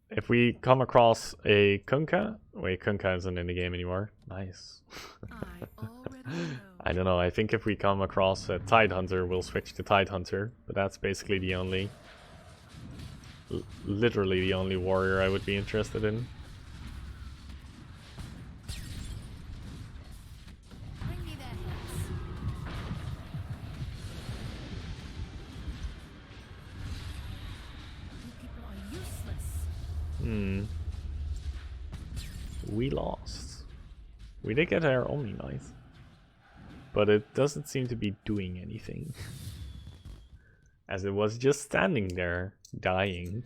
if we come across a Kunkka... Wait, Kunkka isn't in the game anymore. Nice. I don't know, I think if we come across a Tidehunter, we'll switch to Tidehunter. But that's basically the only... literally the only warrior I would be interested in. Bring me their heads. You people are useless. We lost. We did get our Omni Knight. But it doesn't seem to be doing anything. As it was just standing there, dying.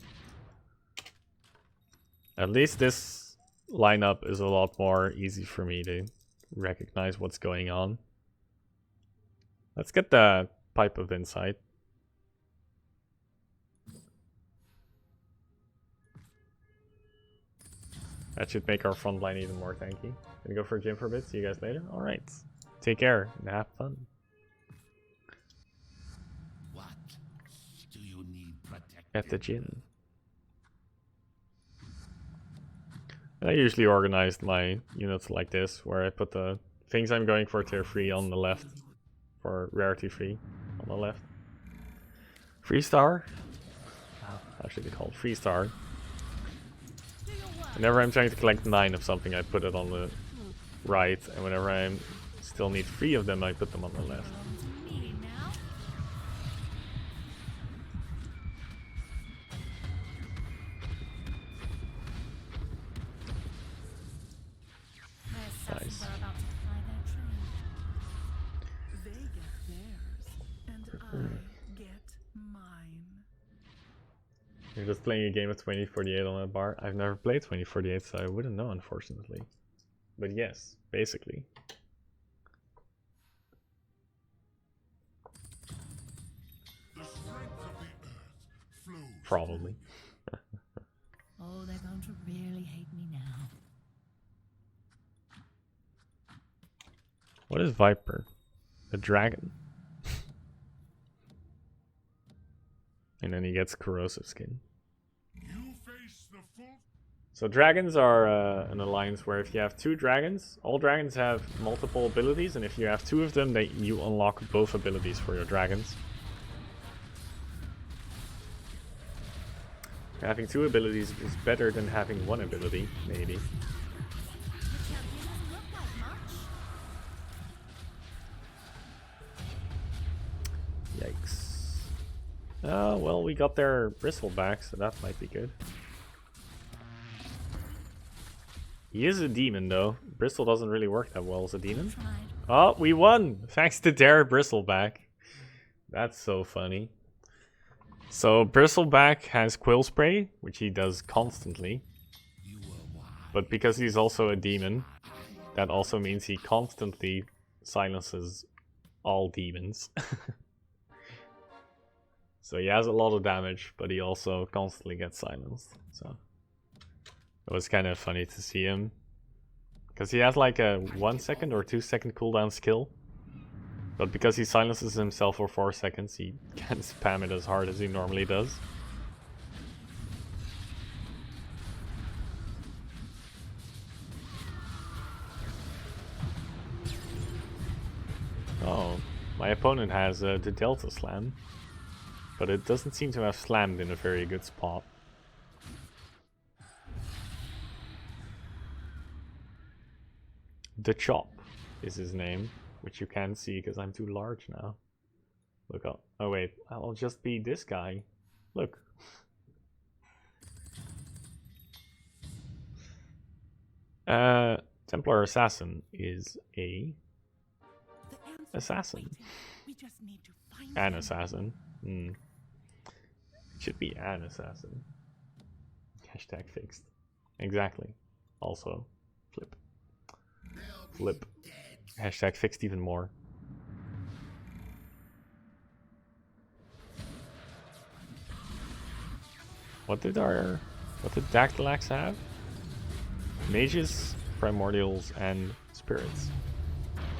At least this lineup is a lot more easy for me to recognize what's going on. Let's get the Pipe of Insight. That should make our front line even more tanky. Gonna go for a gym for a bit. See you guys later. Alright. Take care and have fun. What do you need protected? At the gym. I usually organize my units like this, where I put the things I'm going for tier 3 on the left. For rarity 3 on the left. 3-star? How should it be called? 3-star. Whenever I'm trying to collect 9 of something, I put it on the right, and whenever I still need 3 of them, I put them on the left. Me now. My assassins Nice. are about to fly their train. They get theirs, and I get mine. You're just playing a game of 2048 on that bar. I've never played 2048, so I wouldn't know, unfortunately. But yes, basically. The strength of the earth flows. Probably. Oh, they're going to really hate me now. What is Viper? A dragon. And then he gets corrosive skin. You face the full. So dragons are an alliance where if you have 2 dragons, all dragons have multiple abilities, and if you have 2 of them, you unlock both abilities for your dragons. Having 2 abilities is better than having 1 ability, maybe. The champion doesn't look like much. Yikes. Oh, well, we got their bristle back, so that might be good. He is a demon, though. Bristle doesn't really work that well as a demon. Tried. Oh, we won! Thanks to their Bristleback. That's so funny. So, Bristleback has Quill Spray, which he does constantly. You were wise. But because he's also a demon, that also means he constantly silences all demons. So he has a lot of damage, but he also constantly gets silenced. So it was kind of funny to see him. Because he has like a 1 second or 2 second cooldown skill. But because he silences himself for 4 seconds, he can't spam it as hard as he normally does. Oh, my opponent has the Delta Slam. But it doesn't seem to have slammed in a very good spot. The Chop is his name, which you can't see because I'm too large now. Look up. Oh wait, I'll just be this guy. Look. Templar Assassin is a assassin. We just need to find An them. assassin. It should be an assassin. Hashtag fixed. Exactly. Also, flip. Flip. Hashtag fixed even more. What did Dactylax have? Mages, Primordials, and Spirits.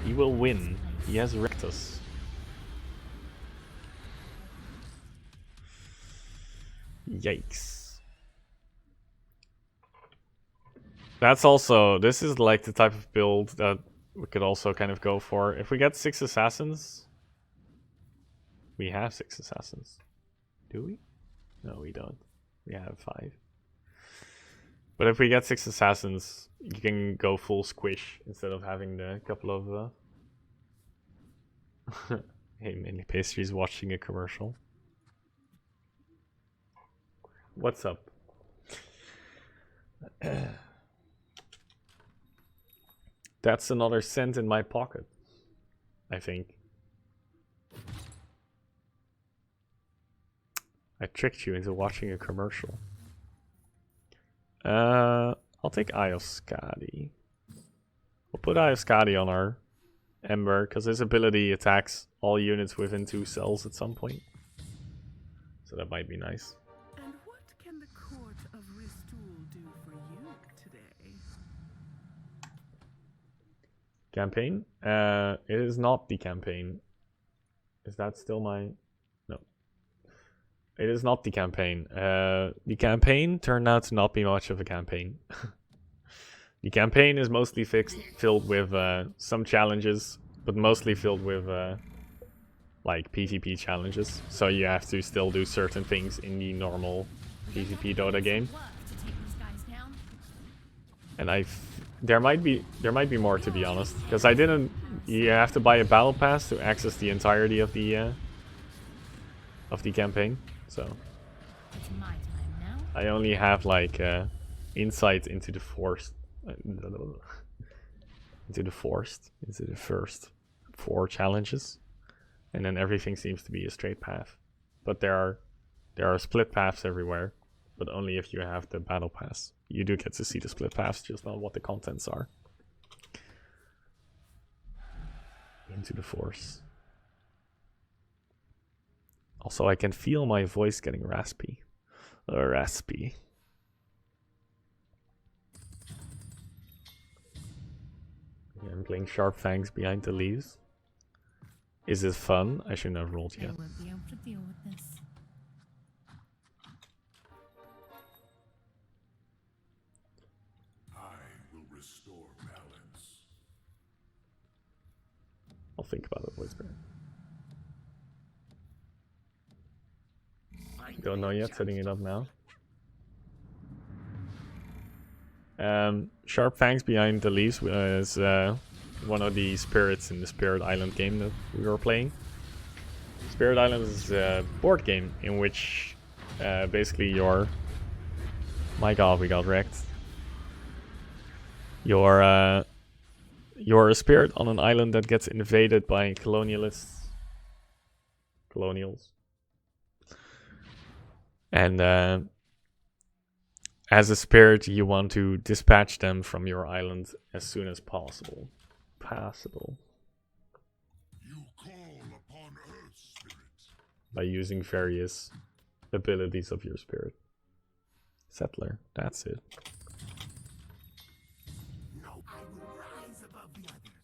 He will win. He has Rectus. Yikes. That's also, this is like the type of build that we could also kind of go for. If we get 6 assassins, we have 6 assassins. Do we? No, we don't. We have 5. But if we get 6 assassins, you can go full squish instead of having the couple of... Hey, Mainly Pastries watching a commercial. What's up? That's another cent in my pocket, I think. I tricked you into watching a commercial. I'll take Eye of Skadi. We'll put Eye of Skadi on our Ember, because his ability attacks all units within 2 cells at some point. So that might be nice. And what can the court of Ristul do for you today? Campaign? It is not the campaign. Is that still my... No. It is not the campaign. The campaign turned out to not be much of a campaign. The campaign is mostly filled with some challenges, but mostly filled with like PvP challenges. So you have to still do certain things in the normal PvP Dota game. And there might be more, to be honest, because I didn't. You have to buy a battle pass to access the entirety of the campaign. So It's my time now. I only have like insight into the forest. Into the first 4 challenges, and then everything seems to be a straight path. But there are split paths everywhere, but only if you have the battle pass. You do get to see the split paths, just not what the contents are. Into the force. Also, I can feel my voice getting raspy. Raspy. Yeah, I'm playing Sharp Fangs behind the leaves. Is it fun? I shouldn't have rolled I yet. won't be able to deal with this. I will restore balance. I'll think about it, voice bear. Don't know yet, setting it up now. Sharp Fangs behind the leaves is one of the spirits in the Spirit Island game that we were playing. Spirit Island is a board game in which basically you're... My god, we got wrecked. You're a spirit on an island that gets invaded by colonials. And as a spirit, you want to dispatch them from your island as soon as possible. You call upon Earth, spirit. By using various abilities of your spirit. Settler, that's it. No, I will rise above the others.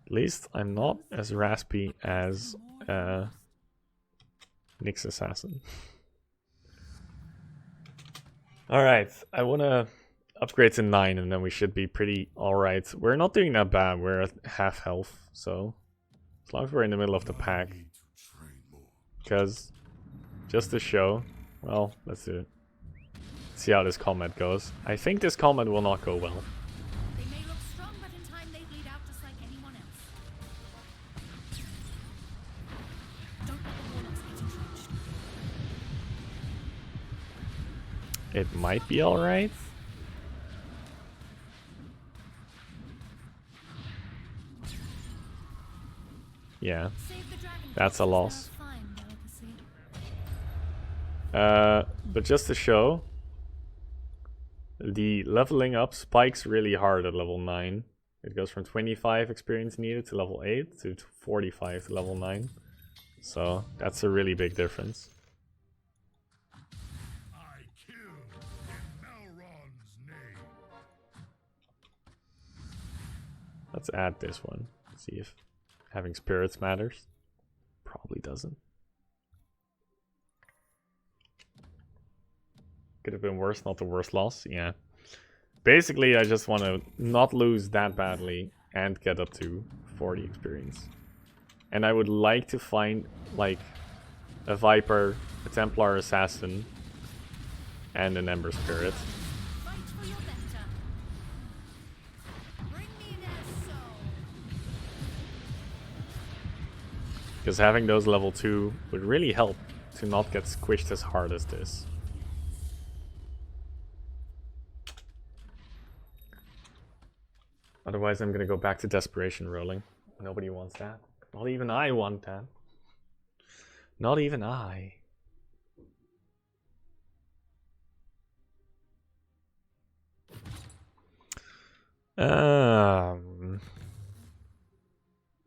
At least I'm not as raspy as Nyx Assassin. Alright, I want to upgrade to 9 and then we should be pretty alright. We're not doing that bad, we're at half health, so as long as we're in the middle of the pack. Because, just to show, well, let's do it. See how this combat goes. I think this combat will not go well. They may look strong, but in time they bleed out just like anyone else. Don't let the warlocks get entrenched. It might be alright. Yeah, Save the dragon that's a princess, loss. they're fine delicacy. But just to show, the leveling up spikes really hard at level 9. It goes from 25 experience needed to level 8 to 45 to level 9. So that's a really big difference. I kill in Melron's name. Let's add this one. See if having spirits matters. Probably doesn't. Could have been worse, not the worst loss. Yeah. Basically, I just want to not lose that badly and get up to 40 experience. And I would like to find, like, a Viper, a Templar Assassin, and an Ember Spirit. Fight for your Vector. Bring me an Esso. Because having those level 2 would really help to not get squished as hard as this. Otherwise, I'm gonna go back to desperation rolling. Nobody wants that. Not even I want that. Not even I.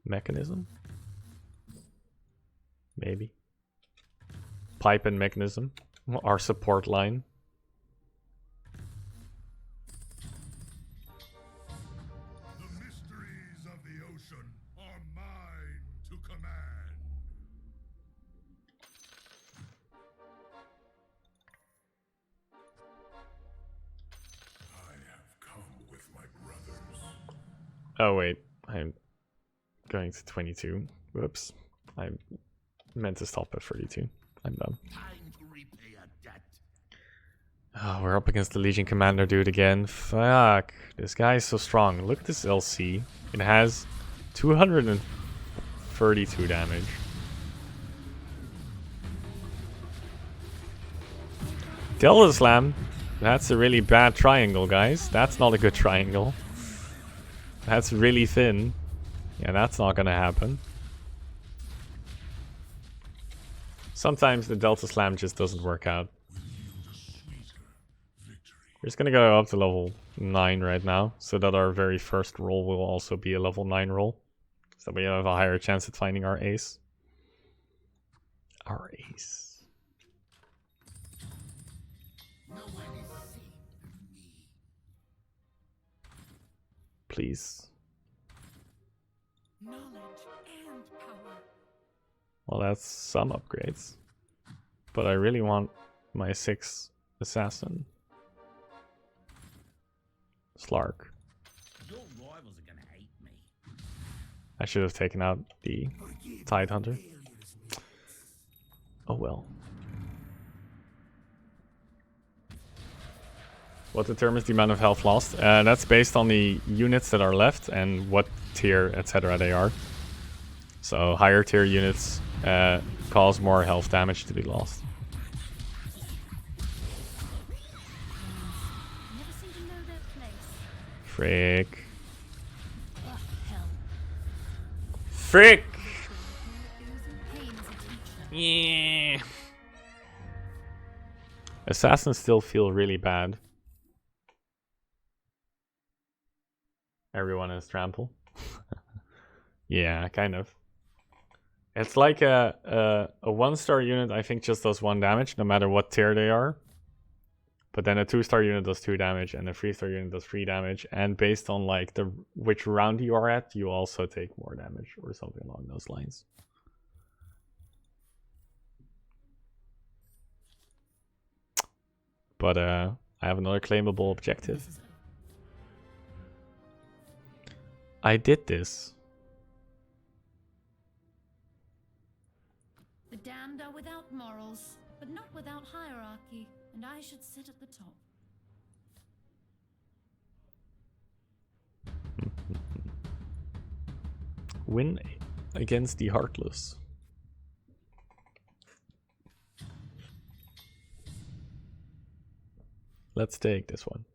Mechanism? Maybe. Pipe and mechanism. Our support line. The mysteries of the ocean are mine to command. I have come with my brothers. Oh wait, I'm going to 22. Whoops. I meant to stop at 32. I'm done. Time to repay a debt. Oh, we're up against the Legion Commander dude again. Fuck. This guy is so strong. Look at this LC. It has 232 damage. Delta Slam. That's a really bad triangle, guys. That's not a good triangle. That's really thin. Yeah, that's not gonna happen. Sometimes the Delta Slam just doesn't work out. We're just gonna go up to level 9 right now, so that our very first roll will also be a level 9 roll. So we have a higher chance at finding our ace. Our ace. No one is safe with me. Please. Knowledge and power. Well, that's some upgrades. But I really want my 6 assassin. Slark. Your rivals are gonna hate me. I should have taken out the Tide Hunter. Oh well. What determines the amount of health lost? That's based on the units that are left and what tier, etc. they are. So higher tier units cause more health damage to be lost. Never seem to know their place. Frick. Ugh, hell. Frick! Pain as a teacher. Yeah. Assassins still feel really bad. Everyone has trample. Yeah, kind of. It's like a 1-star unit, I think, just does 1 damage, no matter what tier they are. But then a 2-star unit does 2 damage, and a 3-star unit does 3 damage. And based on like which round you are at, you also take more damage, or something along those lines. But I have another claimable objective. I did this. The damned are without morals, but not without hierarchy, and I should sit at the top. Win against the Heartless. Let's take this one.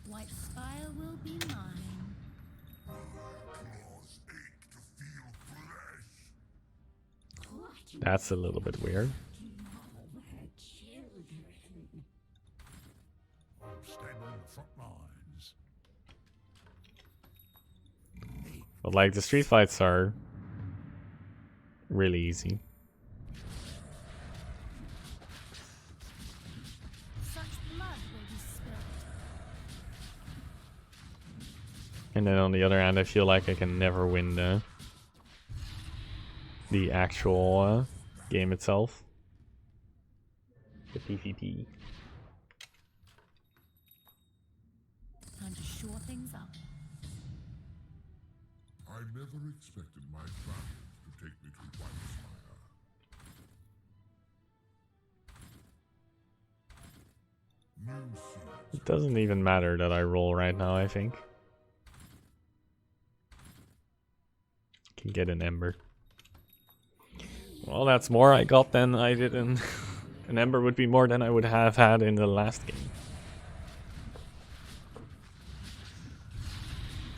White Spire will be mine. Claws ache to feel flesh. That's a little bit weird. I'm standing on the front lines. But like the street fights are really easy. Such blood will be spilled. And then on the other hand, I feel like I can never win the actual game itself. The PvP. Time to shore things up. I never expected my travels to take me to White Spire. New seeds. It doesn't even matter that I roll right now, I think. Can get an ember. Well, that's more I got than I did in... An ember would be more than I would have had in the last game.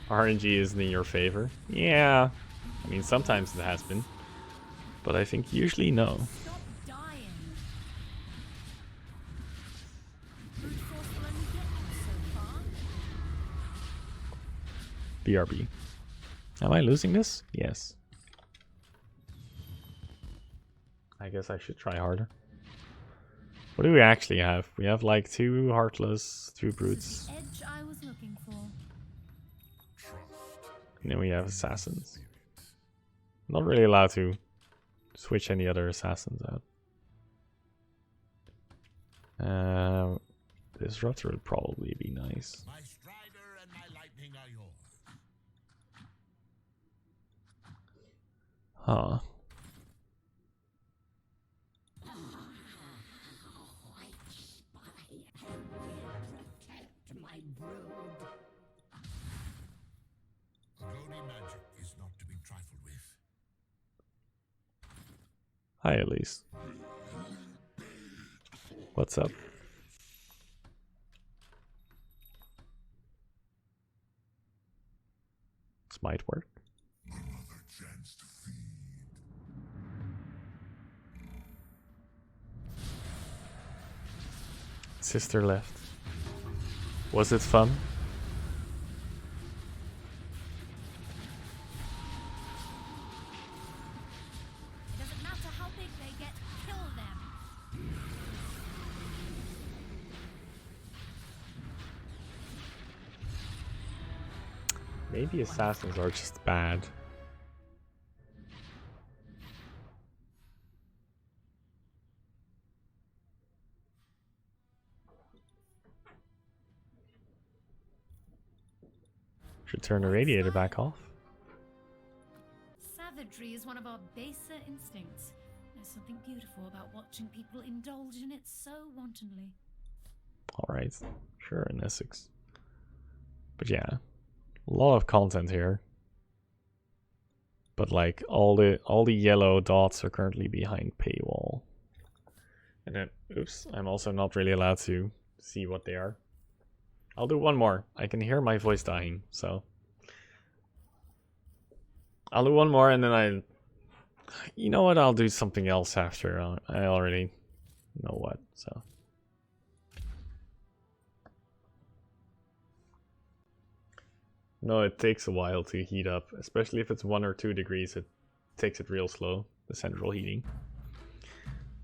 RNG isn't in your favor. Yeah, I mean sometimes it has been. But I think usually no. Stop dying. Brute force will only get you so far. BRB. Am I losing this? Yes. I guess I should try harder. What do we actually have? We have like 2 Heartless, 2 Brutes, Edge I was looking for. and then we have Assassins. Not really allowed to switch any other Assassins out. Disruptor would probably be nice. My strider and my lightning are yours. Huh. Grody magic is not to be trifled with. Hi, Elise. What's up? This might work. Another chance to feed. Sister left. Was it fun? It doesn't matter how big they get, kill them. Maybe assassins are just bad. Should turn the radiator back off. Savagery is one of our baser instincts. There's something beautiful about watching people indulge in it so wantonly. Alright, sure, in Essex. But yeah, a lot of content here. But like all the yellow dots are currently behind paywall. And then oops, I'm also not really allowed to see what they are. I'll do one more. I can hear my voice dying, so I'll do one more and then you know what, I'll do something else after. I already know what, so. No, it takes a while to heat up, especially if it's 1 or 2 degrees. It takes it real slow, the central heating.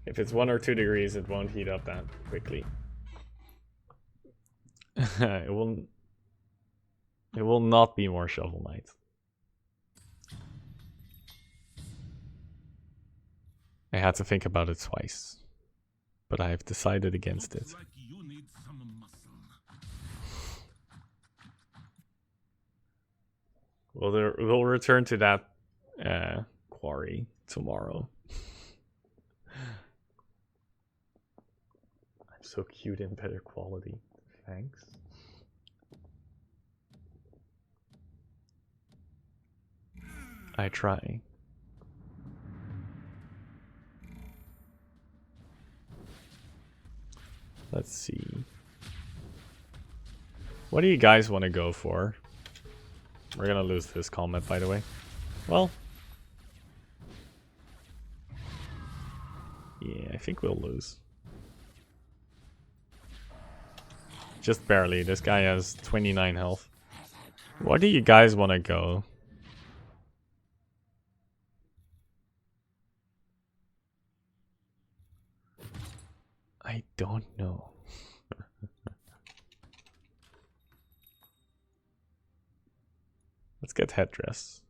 If it's 1 or 2 degrees, it won't heat up that quickly. It will not be more Shovel Knight. I had to think about it twice, but I have decided against it. Like you need some muscle. Well, we'll return to that quarry tomorrow. I'm so cute in better quality. Thanks. I try. Let's see. What do you guys want to go for? We're gonna lose this comment, by the way. Well. Yeah, I think we'll lose. Just barely. This guy has 29 health. Where do you guys want to go? I don't know. Let's get headdress.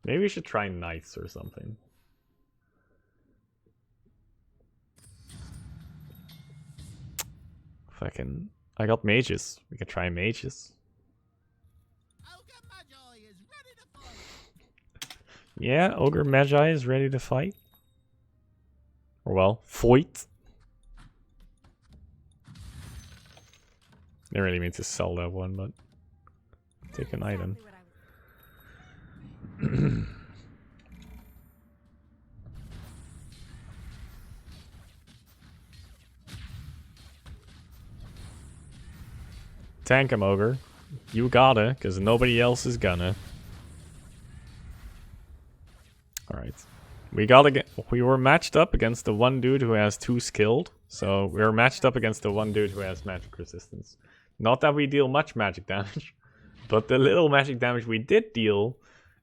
Maybe we should try knights or something. I got mages. We could try mages. Ogre Magi is ready to fight. Yeah, Ogre Magi is ready to fight. Or well, fight. Didn't really mean to sell that one, but take an item. Tank him, Ogre. You gotta, because nobody else is gonna. Alright. We were matched up against the one dude who has 2 skilled. So we were matched up against the one dude who has magic resistance. Not that we deal much magic damage, But the little magic damage we did deal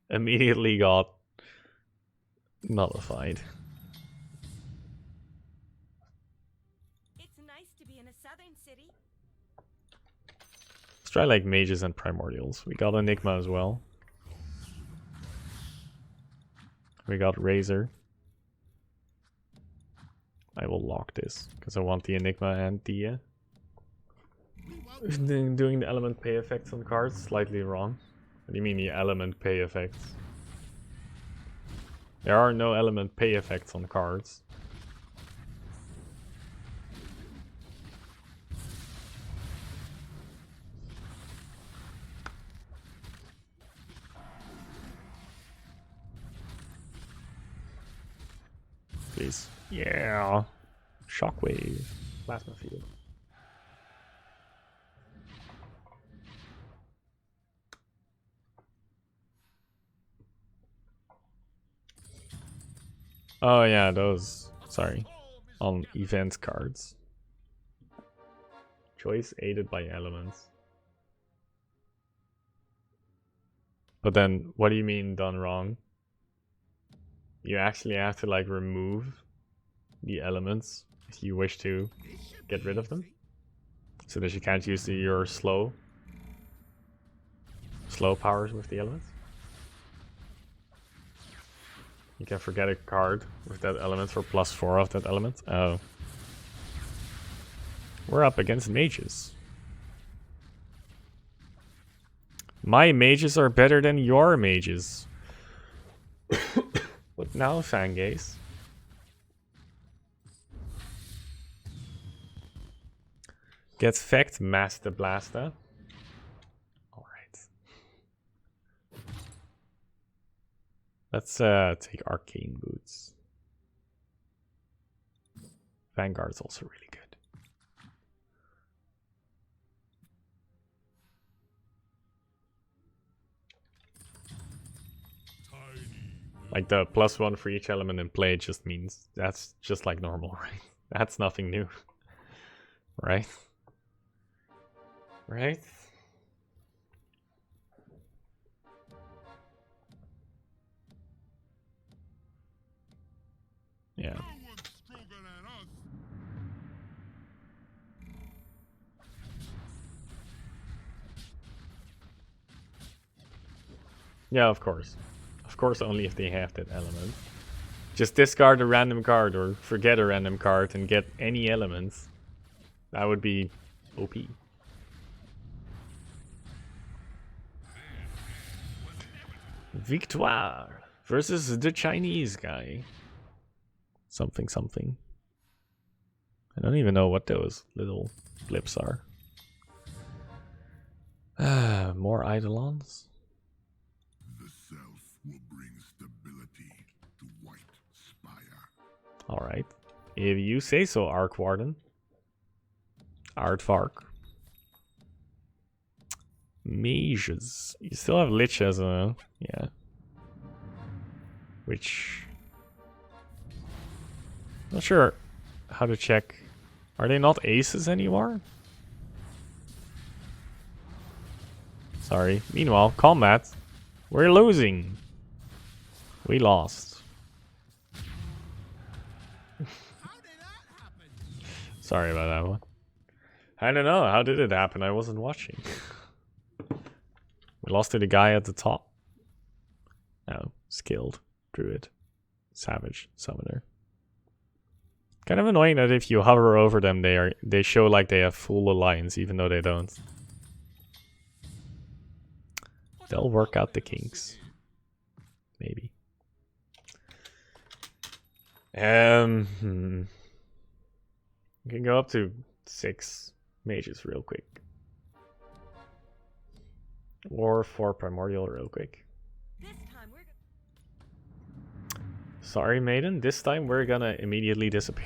immediately got nullified. It's nice to be in a southern city. Let's try like mages and primordials. We got Enigma as well. We got Razor. I will lock this because I want the Enigma and the doing the element pay effects on cards slightly wrong. What do you mean the element pay effects? There are no element pay effects on cards. Please. Yeah. Shockwave. Plasma field. Oh yeah, those. Sorry. On event cards. Choice aided by elements. But then, what do you mean done wrong? You actually have to like remove the elements if you wish to get rid of them. So that you can't use your slow powers with the elements. You can forget a card with that element for +4 of that element. Oh. We're up against mages. My mages are better than your mages. What now, Fangaze? Gets fecked, Master Blaster. Alright. Let's take Arcane Boots. Vanguard's also really good. Like the +1 for each element in play just means that's just like normal, right? That's nothing new. Right? Right? Yeah. Yeah, of course. Of course, only if they have that element. Just discard a random card or forget a random card and get any elements. That would be OP. Victoire versus the Chinese guy. Something, something. I don't even know what those little blips are. More Eidolons. The self will bring stability to White Spire. Alright. If you say so, Arkwarden. Aardvark. Mages. You still have Lich as a... yeah. Which... not sure how to check. Are they not aces anymore? Sorry. Meanwhile, combat. We're losing. We lost. Sorry about that one. I don't know. How did it happen? I wasn't watching. We lost to the guy at the top. No. Skilled. Druid. Savage. Summoner. Kind of annoying that if you hover over them, they show like they have full alliance, even though they don't. They'll work out the kinks. Maybe. You can go up to 6 mages real quick. Or 4 primordial real quick. This time we're Sorry, maiden. This time we're gonna immediately disappear.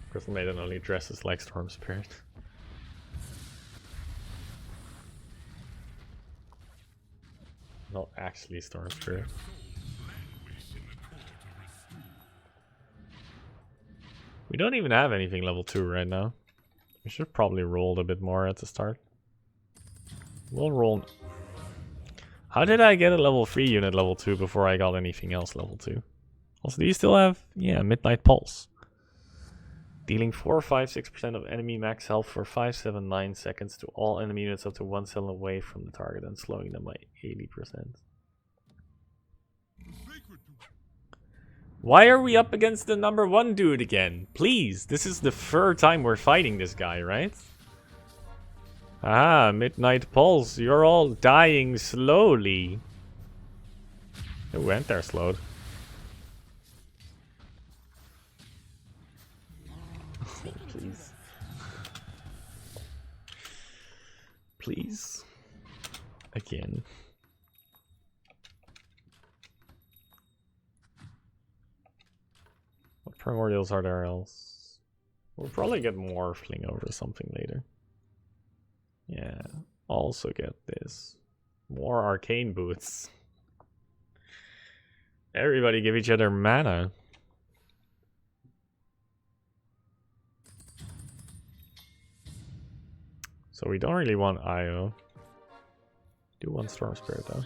Crystal Maiden only dresses like Storm Spirit. Not actually Storm Spirit. We don't even have anything level 2 right now. We should probably roll a bit more at the start. We'll roll. How did I get a level 3 unit level 2 before I got anything else level 2? Also, do you still have... Yeah, Midnight Pulse. Dealing 4, 5, 6% of enemy max health for 5, 7, 9 seconds to all enemy units up to 1 cell away from the target and slowing them by 80%. Why are we up against the number 1 dude again? Please, this is the 3rd time we're fighting this guy, right? Ah, Midnight Pulse, you're all dying slowly. It went there slowed. Oh, please. Please. Again. What primordials are there else? We'll probably get more fling over something later. Yeah, also get this. More arcane boots. Everybody give each other mana. So we don't really want IO. Do want Storm Spirit though.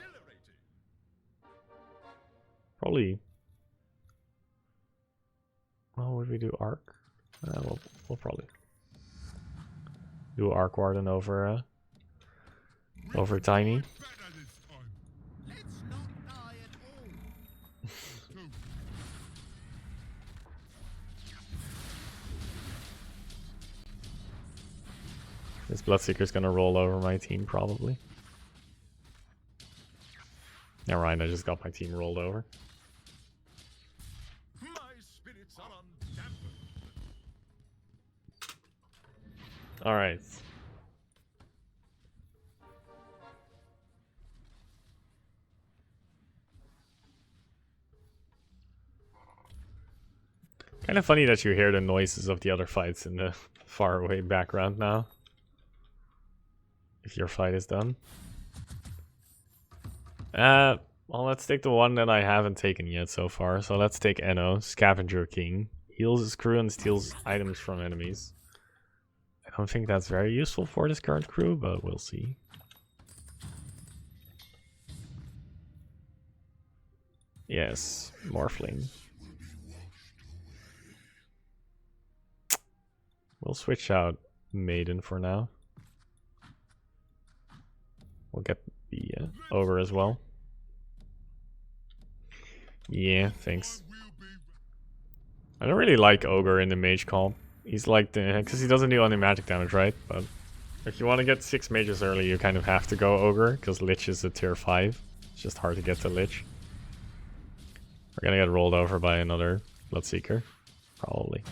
Probably. Oh, would we do Arc? We'll probably do Arc Warden over over Tiny. This Bloodseeker's gonna roll over my team probably. Never mind, I just got my team rolled over. Alright. Kind of funny that you hear the noises of the other fights in the far away background now. If your fight is done. Well, let's take the one that I haven't taken yet so far. So let's take Enno, Scavenger King. Heals his crew and steals items from enemies. I don't think that's very useful for this current crew, but we'll see. Yes, Morphling. We'll switch out Maiden for now. We'll get the Ogre as well. Yeah, thanks. I don't really like Ogre in the mage comp. He's like the... because he doesn't do any magic damage, right? But if you want to get 6 mages early, you kind of have to go Ogre, because Lich is a tier 5. It's just hard to get to Lich. We're gonna get rolled over by another Bloodseeker. Probably.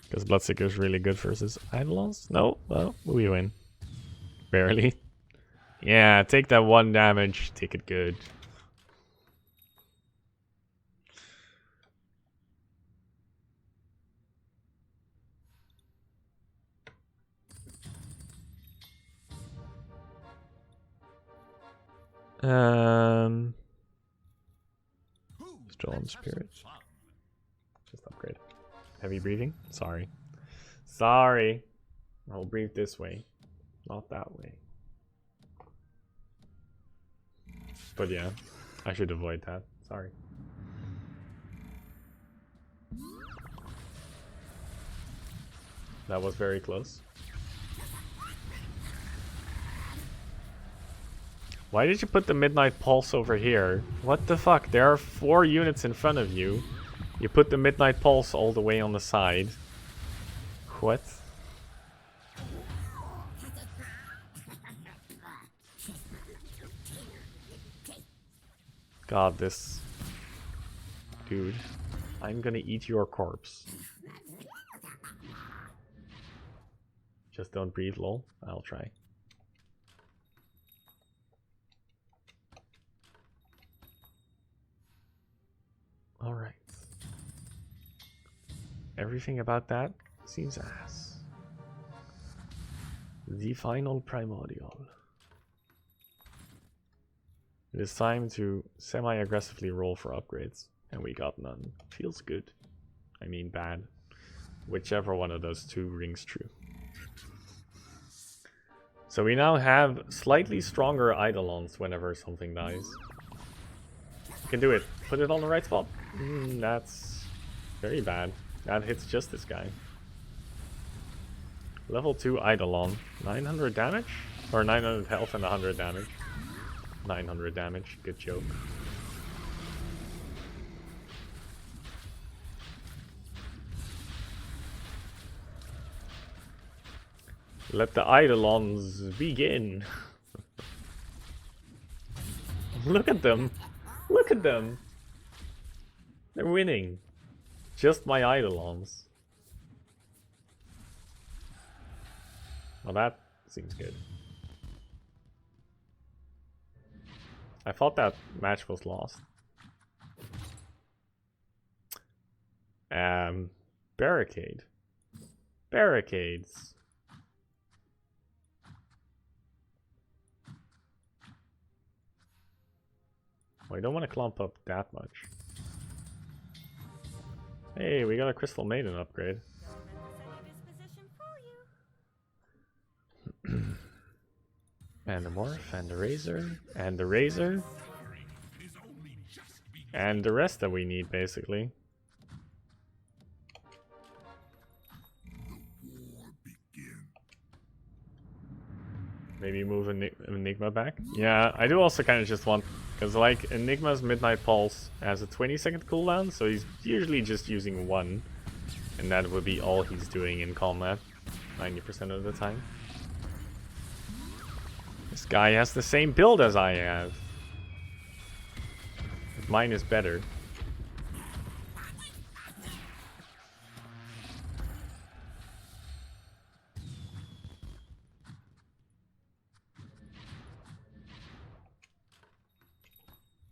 Because Bloodseeker is really good versus Eidolons? No? Well, we win. Barely. Yeah, take that 1 damage. Take it good. Stolen Spirit. Just upgrade. Heavy breathing? Sorry. Sorry. I'll breathe this way. Not that way. But yeah, I should avoid that. Sorry. That was very close. Why did you put the Midnight Pulse over here? What the fuck? There are 4 units in front of you. You put the Midnight Pulse all the way on the side. What? God, this... Dude. I'm gonna eat your corpse. Just don't breathe, lol. I'll try. Alright. Everything about that seems ass. The final primordial. It is time to semi-aggressively roll for upgrades. And we got none. Feels good. I mean bad. Whichever one of those two rings true. So we now have slightly stronger Eidolons whenever something dies. You can do it. Put it on the right spot. That's very bad. That hits just this guy. Level 2 Eidolon. 900 damage? Or 900 health and 100 damage. 900 damage. Good joke. Let the Eidolons begin. Look at them. Look at them. They're winning. Just my Eidolons. Well, that seems good. I thought that match was lost. Barricade. Barricades. Well, I don't want to clump up that much. Hey, we got a Crystal Maiden upgrade. And the Morph, and the Razor, and the Razor. And the rest that we need, basically. Maybe move Enigma back? Yeah, I do also kind of just want... Because, like, Enigma's Midnight Pulse has a 20-second cooldown, so he's usually just using one. And that would be all he's doing in combat, 90% of the time. This guy has the same build as I have. But mine is better.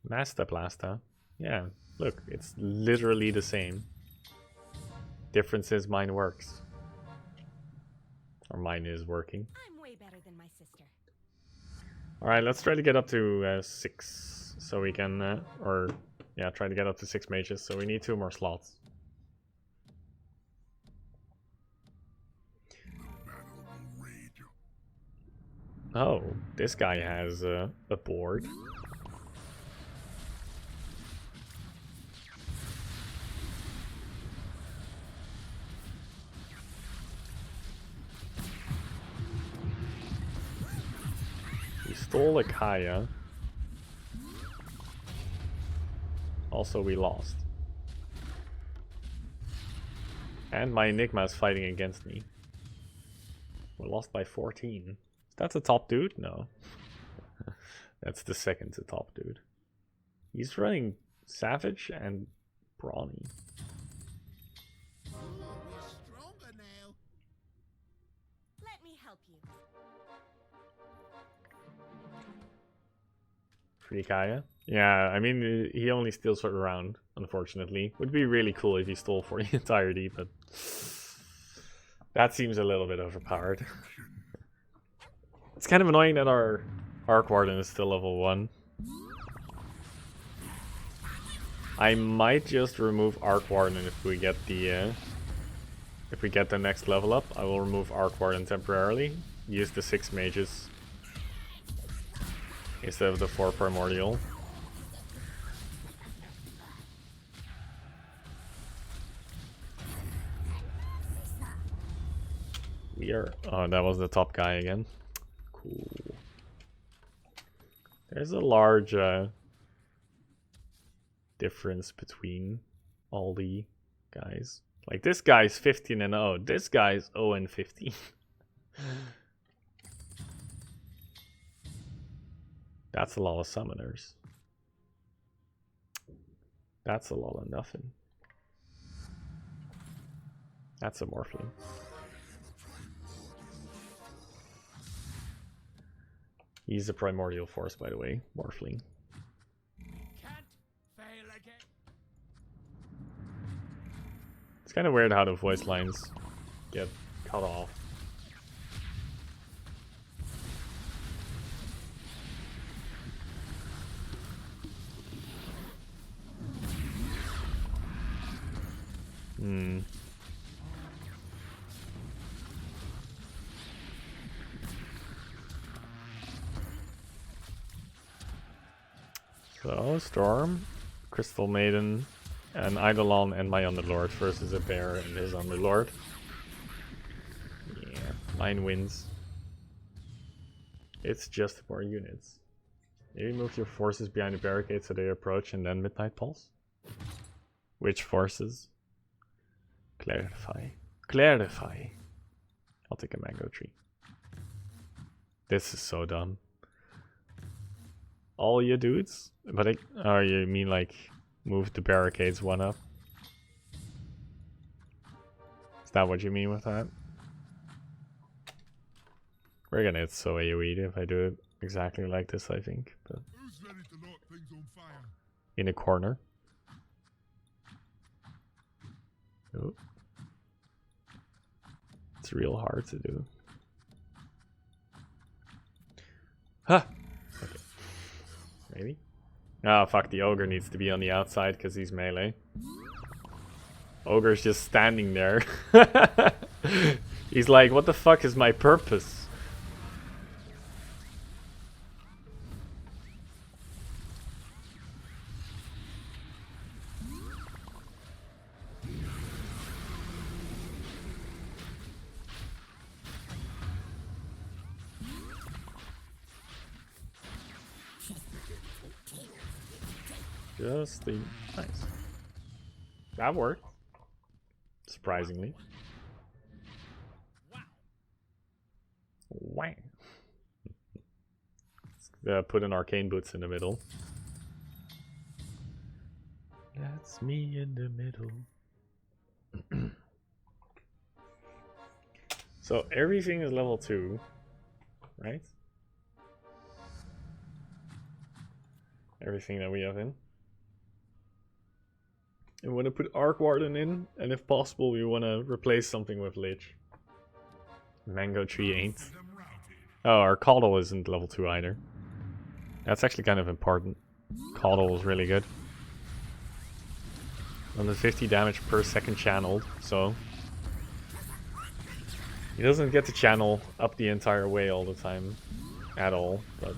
Master Blaster. Yeah, look, it's literally the same. Difference is mine works. Or mine is working. I'm way better than my sister. Alright, let's try to get up to 6. So we can, try to get up to 6 mages. So we need 2 more slots. Oh, this guy has a board. Stole a Kaya. Also, we lost. And my Enigma is fighting against me. We lost by 14. Is that the top dude? No. That's the second to top dude. He's running Savage and Brawny. Let me help you. Free Kaya? Yeah, I mean, he only steals for a round, unfortunately. Would be really cool if he stole for the entirety, but that seems a little bit overpowered. It's kind of annoying that our Arc Warden is still level 1. I might just remove Arc Warden if we get the next level up. I will remove Arc Warden temporarily. Use the 6 mages instead of the 4 primordial. We are... Oh, that was the top guy again. Cool. There's a large difference between all the guys. Like, this guy's 15 and 0. This guy's 0 and 15. That's a lot of summoners. That's a lot of nothing. That's a Morphling. He's a primordial force, by the way. Morphling. Can't fail again. It's kind of weird how the voice lines get cut off. So, Storm, Crystal Maiden, an Eidolon, and my Underlord versus a bear and his Underlord. Yeah, mine wins. It's just more units. Maybe move your forces behind the barricade so they approach and then Midnight Pulse. Which forces? Clarify. Clarify. I'll take a mango tree. This is so dumb. All you dudes? But oh, you mean like move the barricades one up? Is that what you mean with that? We're gonna hit so AoE if I do it exactly like this, I think. But Who's ready to light things on fire? in a corner. Oh. It's real hard to do. Huh. Okay. Maybe? Ah, fuck, the ogre needs to be on the outside because he's melee. Ogre's just standing there. He's like, what the fuck is my purpose? Just the nice. That worked. Surprisingly. Wow. Put an arcane boots in the middle. That's me in the middle. So everything is level 2, right? Everything that we have in. And we want to put Arc Warden in, and if possible, we want to replace something with Lich. Mango Tree ain't. Oh, our Caudal isn't level 2 either. That's actually kind of important. Caudal is really good. 150 damage per second channeled, so he doesn't get to channel up the entire way all the time at all, but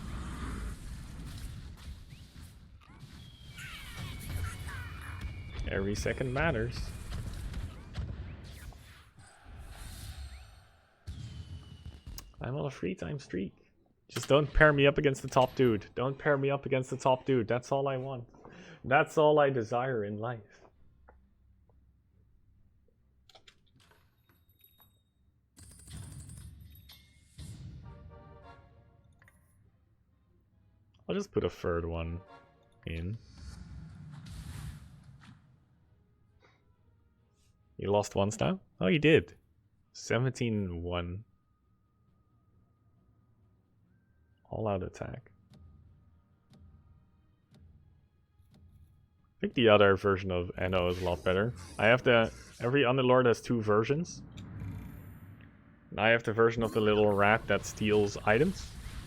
every second matters. I'm on a free time streak. Just don't pair me up against the top dude. Don't pair me up against the top dude. That's all I want. That's all I desire in life. I'll just put a third one in. You lost once now? Oh, you did. 17-1. All out attack. I think the other version of Enno is a lot better. I have every Underlord has 2 versions. And I have the version of the little rat that steals items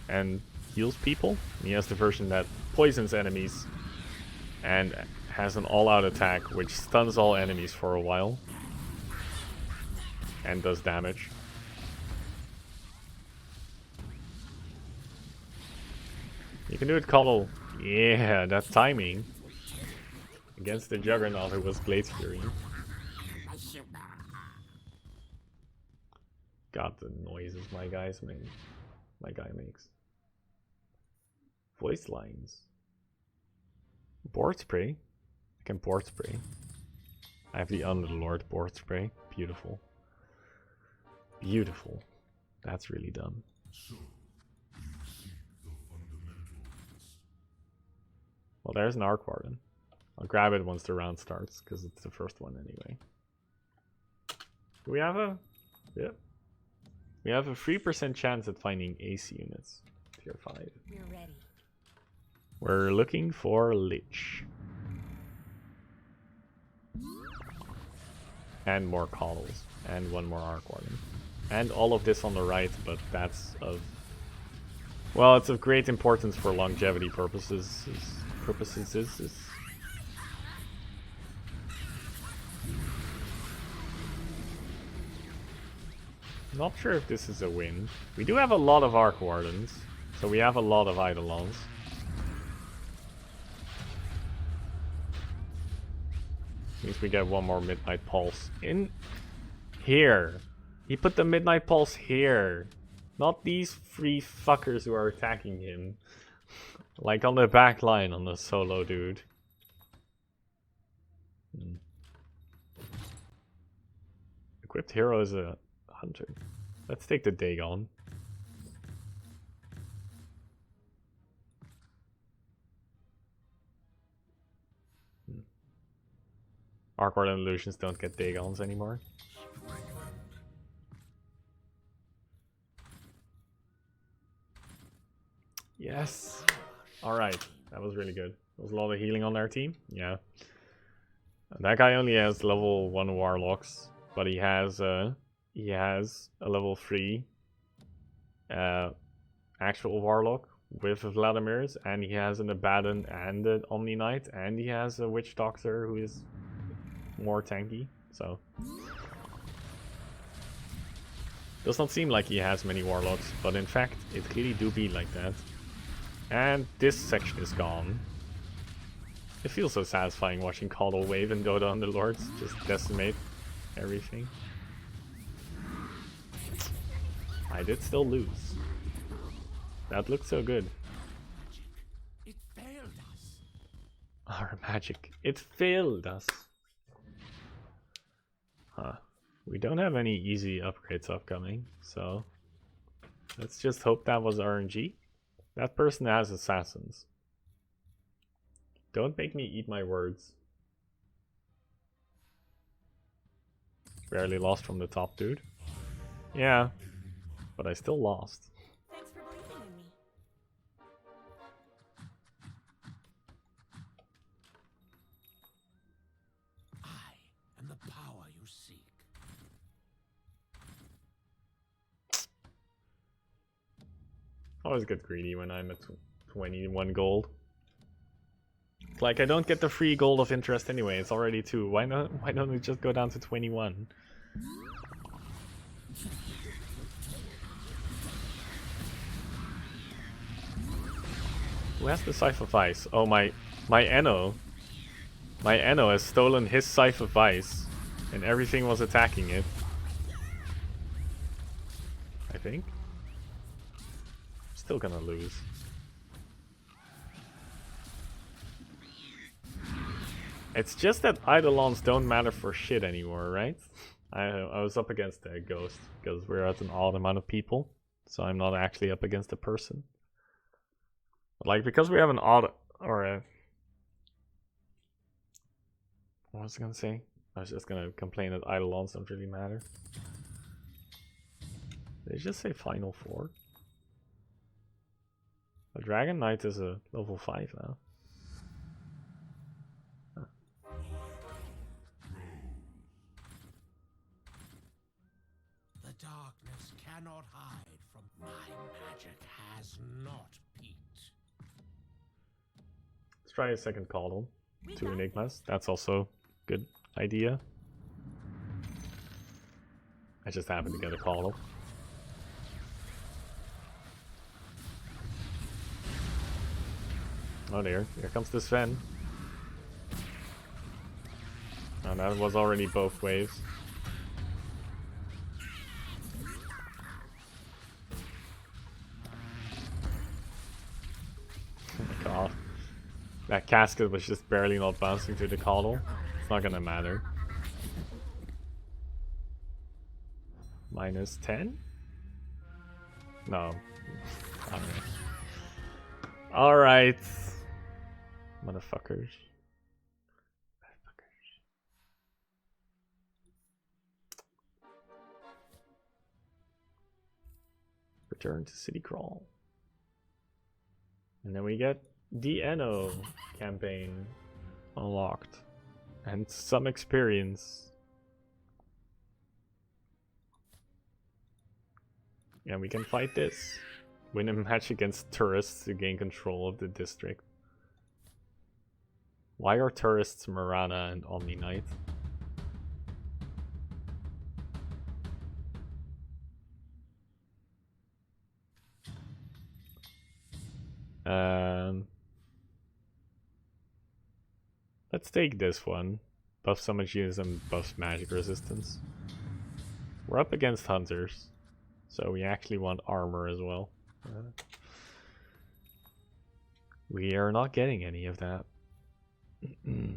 and heals people. And he has the version that poisons enemies and has an all-out attack which stuns all enemies for a while and does damage. You can do it, Caudal. Yeah, that timing. Against the Juggernaut who was Blade's Fury. God, the noises my guy makes. Voice lines. Board spray. I can board spray. I have the Underlord board spray. Beautiful. Beautiful. That's really dumb. So, you seek the fundamentals. Well, there's an Arc Warden. I'll grab it once the round starts, because it's the first one anyway. Do we have a... Yep. We have a 3% chance at finding AC units. Tier 5. We're ready. We're looking for Lich. And more Caudals. And one more Arc Warden. And all of this on the right, but that's of... Well, it's of great importance for longevity purposes. Not sure if this is a win. We do have a lot of Arc Wardens, so we have a lot of Eidolons. Means we get one more Midnight Pulse. In here. He put the Midnight Pulse here. Not these three fuckers who are attacking him. Like on the back line on the solo dude. Equipped hero is a hunter. Let's take the Dagon. Arcward and Illusions don't get Dagons anymore. Yes. Alright. That was really good. There was a lot of healing on their team. Yeah. That guy only has level 1 Warlocks, but he has a level 3 actual Warlock with Vladimir's, and he has an Abaddon and an Omni Knight, and he has a Witch Doctor who is more tanky, so does not seem like he has many Warlocks, but in fact it clearly do be like that. And this section is gone. It feels so satisfying watching Caudal Wave and Dota Underlords just decimate everything. I did still lose. That looked so good. It failed us. Our magic. It failed us. Huh. We don't have any easy upgrades upcoming, so let's just hope that was RNG. That person has assassins. Don't make me eat my words. Barely lost from the top dude. Yeah, but I still lost. Thanks for believing in me. I am the power you seek. Always get greedy when I'm at 21 gold. It's like I don't get the free gold of interest anyway. It's already 2. Why don't we just go down to 21? Who has the Scythe of Ice? Oh, my Enno. My Enno has stolen his Scythe of Ice, and everything was attacking it. I think. Still gonna lose. It's just that Eidolons don't matter for shit anymore, right? I was up against a ghost because we're at an odd amount of people, so I'm not actually up against a person. But like, because we have an odd or a what was I gonna say? I was just gonna complain that Eidolons don't really matter. Did they just say Final 4? A Dragon Knight is a level 5 now. Huh. The darkness cannot hide from my magic has not peaked. Let's try a second Caudal. 2 Enigmas. That's also a good idea. I just happened to get a Caudal. Oh dear, here comes the Sven. Oh, that was already both waves. Oh my god. That casket was just barely not bouncing through the Caudal. It's not gonna matter. Minus 10? No. Alright. Motherfuckers. Return to City Crawl. And then we get the Enno campaign unlocked. And some experience. Yeah, we can fight this. Win a match against tourists to gain control of the district. Why are tourists Marana and Omni Knight? Let's take this one. buff summon units and buffs magic resistance. We're up against hunters, so we actually want armor as well. We are not getting any of that. Why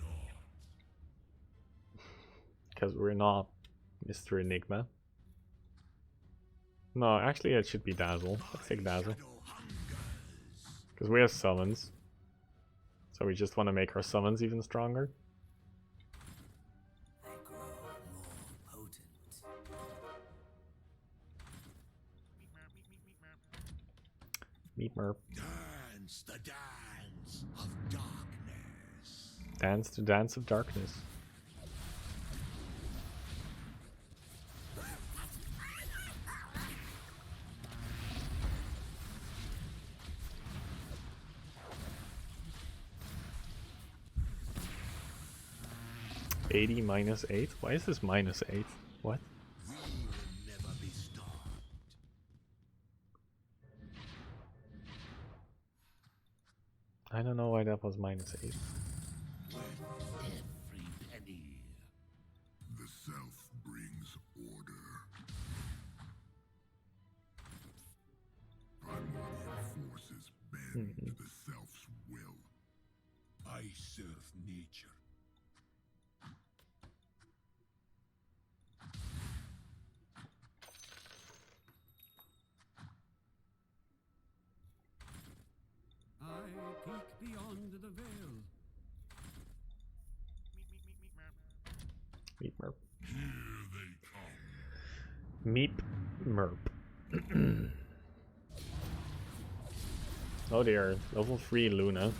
not? Because we're not Mr. Enigma. No, actually it should be Dazzle. Let's take Dazzle. Because we have summons. So we just want to make our summons even stronger. They grow more potent. Meat Merp. Dance the dance of darkness. Dance to Dance of Darkness. $80 minus 8? Why is this minus 8? What? We will never be stopped. I don't know why that was minus 8. Worth every penny. The self brings order. Primordial forces bend to the self's will. I serve nature. I peek beyond the veil. Meat Merp. Here they come. Meep Merp. Oh dear, level 3 Luna.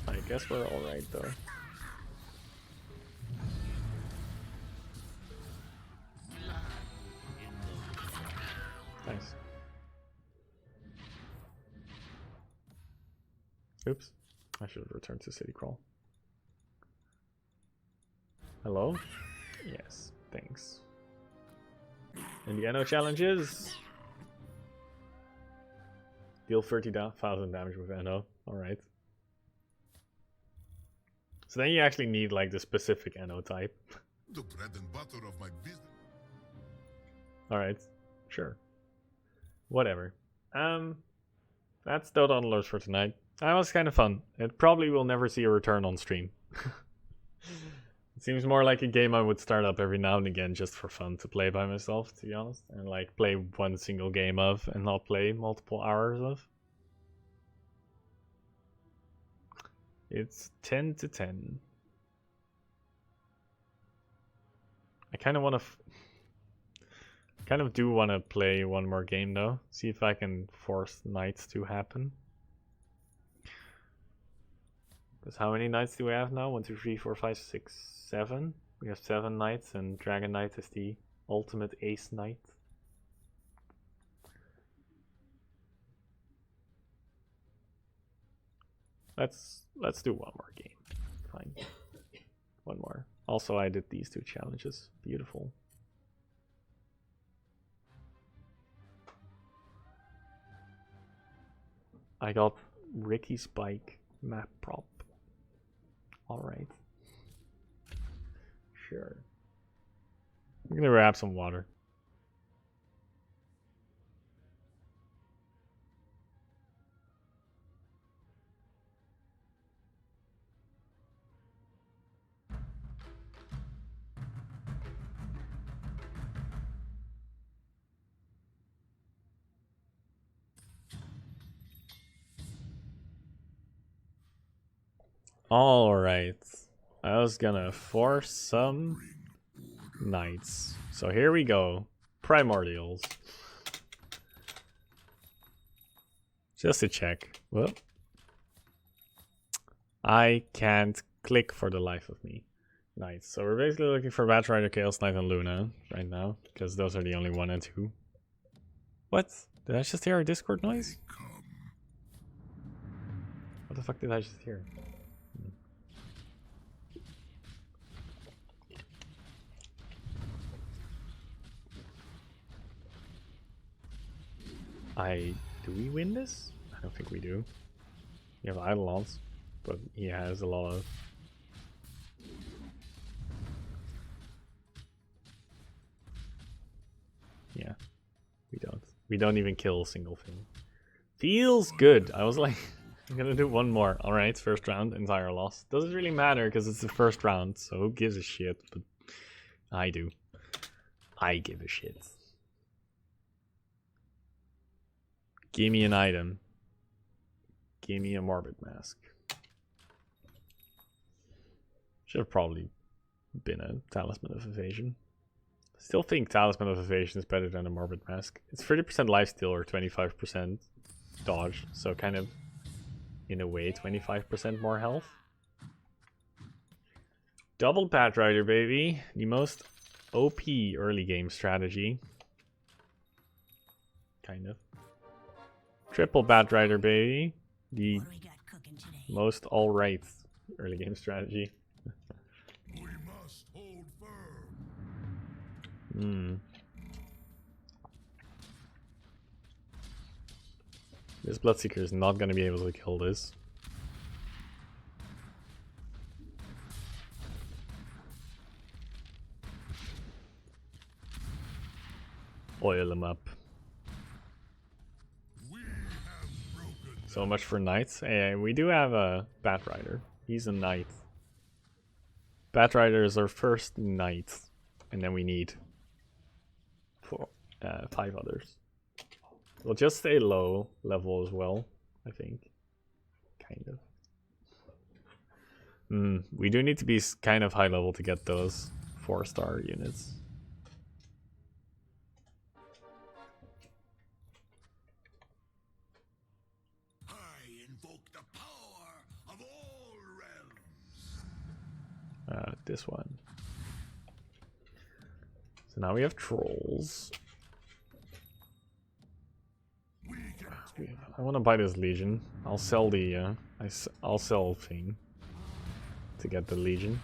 I guess we're alright though. Nice. Oops. I should have returned to City Crawl. Hello? Yes, thanks. Indiano challenges. Deal 30,000 damage with NO. Alright. So then you actually need like the specific NO type. The bread and butter of my business. Alright. Sure. Whatever. That's Dota Underlords for tonight. That was kind of fun. It probably will never see a return on stream. It seems more like a game I would start up every now and again just for fun to play by myself, to be honest. And like play one single game of and not play multiple hours of. It's 10 to 10. I kind of want to... kind of do want to play one more game though. See if I can force nights to happen. Because how many nights do we have now? 1, 2, 3, 4, 5, 6, 7. We have 7 nights, and Dragon Knight is the ultimate ace knight. Let's do one more game. Fine. One more. Also, I did these 2 challenges. Beautiful. I got Ricky Spike map prop. Alright. Sure. I'm gonna grab some water. Alright. I was gonna force some knights. So here we go. Primordials. Just to check. Well, I can't click for the life of me. Knights. So we're basically looking for Batrider, Chaos Knight, and Luna right now. Because those are the only 1 and 2. What? Did I just hear a Discord noise? What the fuck did I just hear? Do we win this? I don't think we do. We have Eidolons, but he has a lot of... Yeah, we don't. We don't even kill a single thing. Feels good. I was like, I'm gonna do one more. Alright, first round, entire loss. Doesn't really matter because it's the first round, so who gives a shit? But I do. I give a shit. Give me an item. Give me a Morbid Mask. Should have probably been a Talisman of Evasion. Still think Talisman of Evasion is better than a Morbid Mask. It's 30% lifesteal or 25% dodge, so kind of, in a way, 25% more health. Double Batrider, baby! The most OP early game strategy. Kind of. Triple Batrider, baby! The most alright early game strategy. We must hold firm. This Bloodseeker is not going to be able to kill this. Oil him up. So much for knights. Hey, we do have a Batrider. He's a knight. Batrider is our first knight. And then we need 5 others. We'll just stay low level as well, I think. Kind of. We do need to be kind of high level to get those 4-star units. I invoke the power of all realms. This one. So now we have trolls. I want to buy this Legion. I'll sell the I'll sell thing to get the Legion.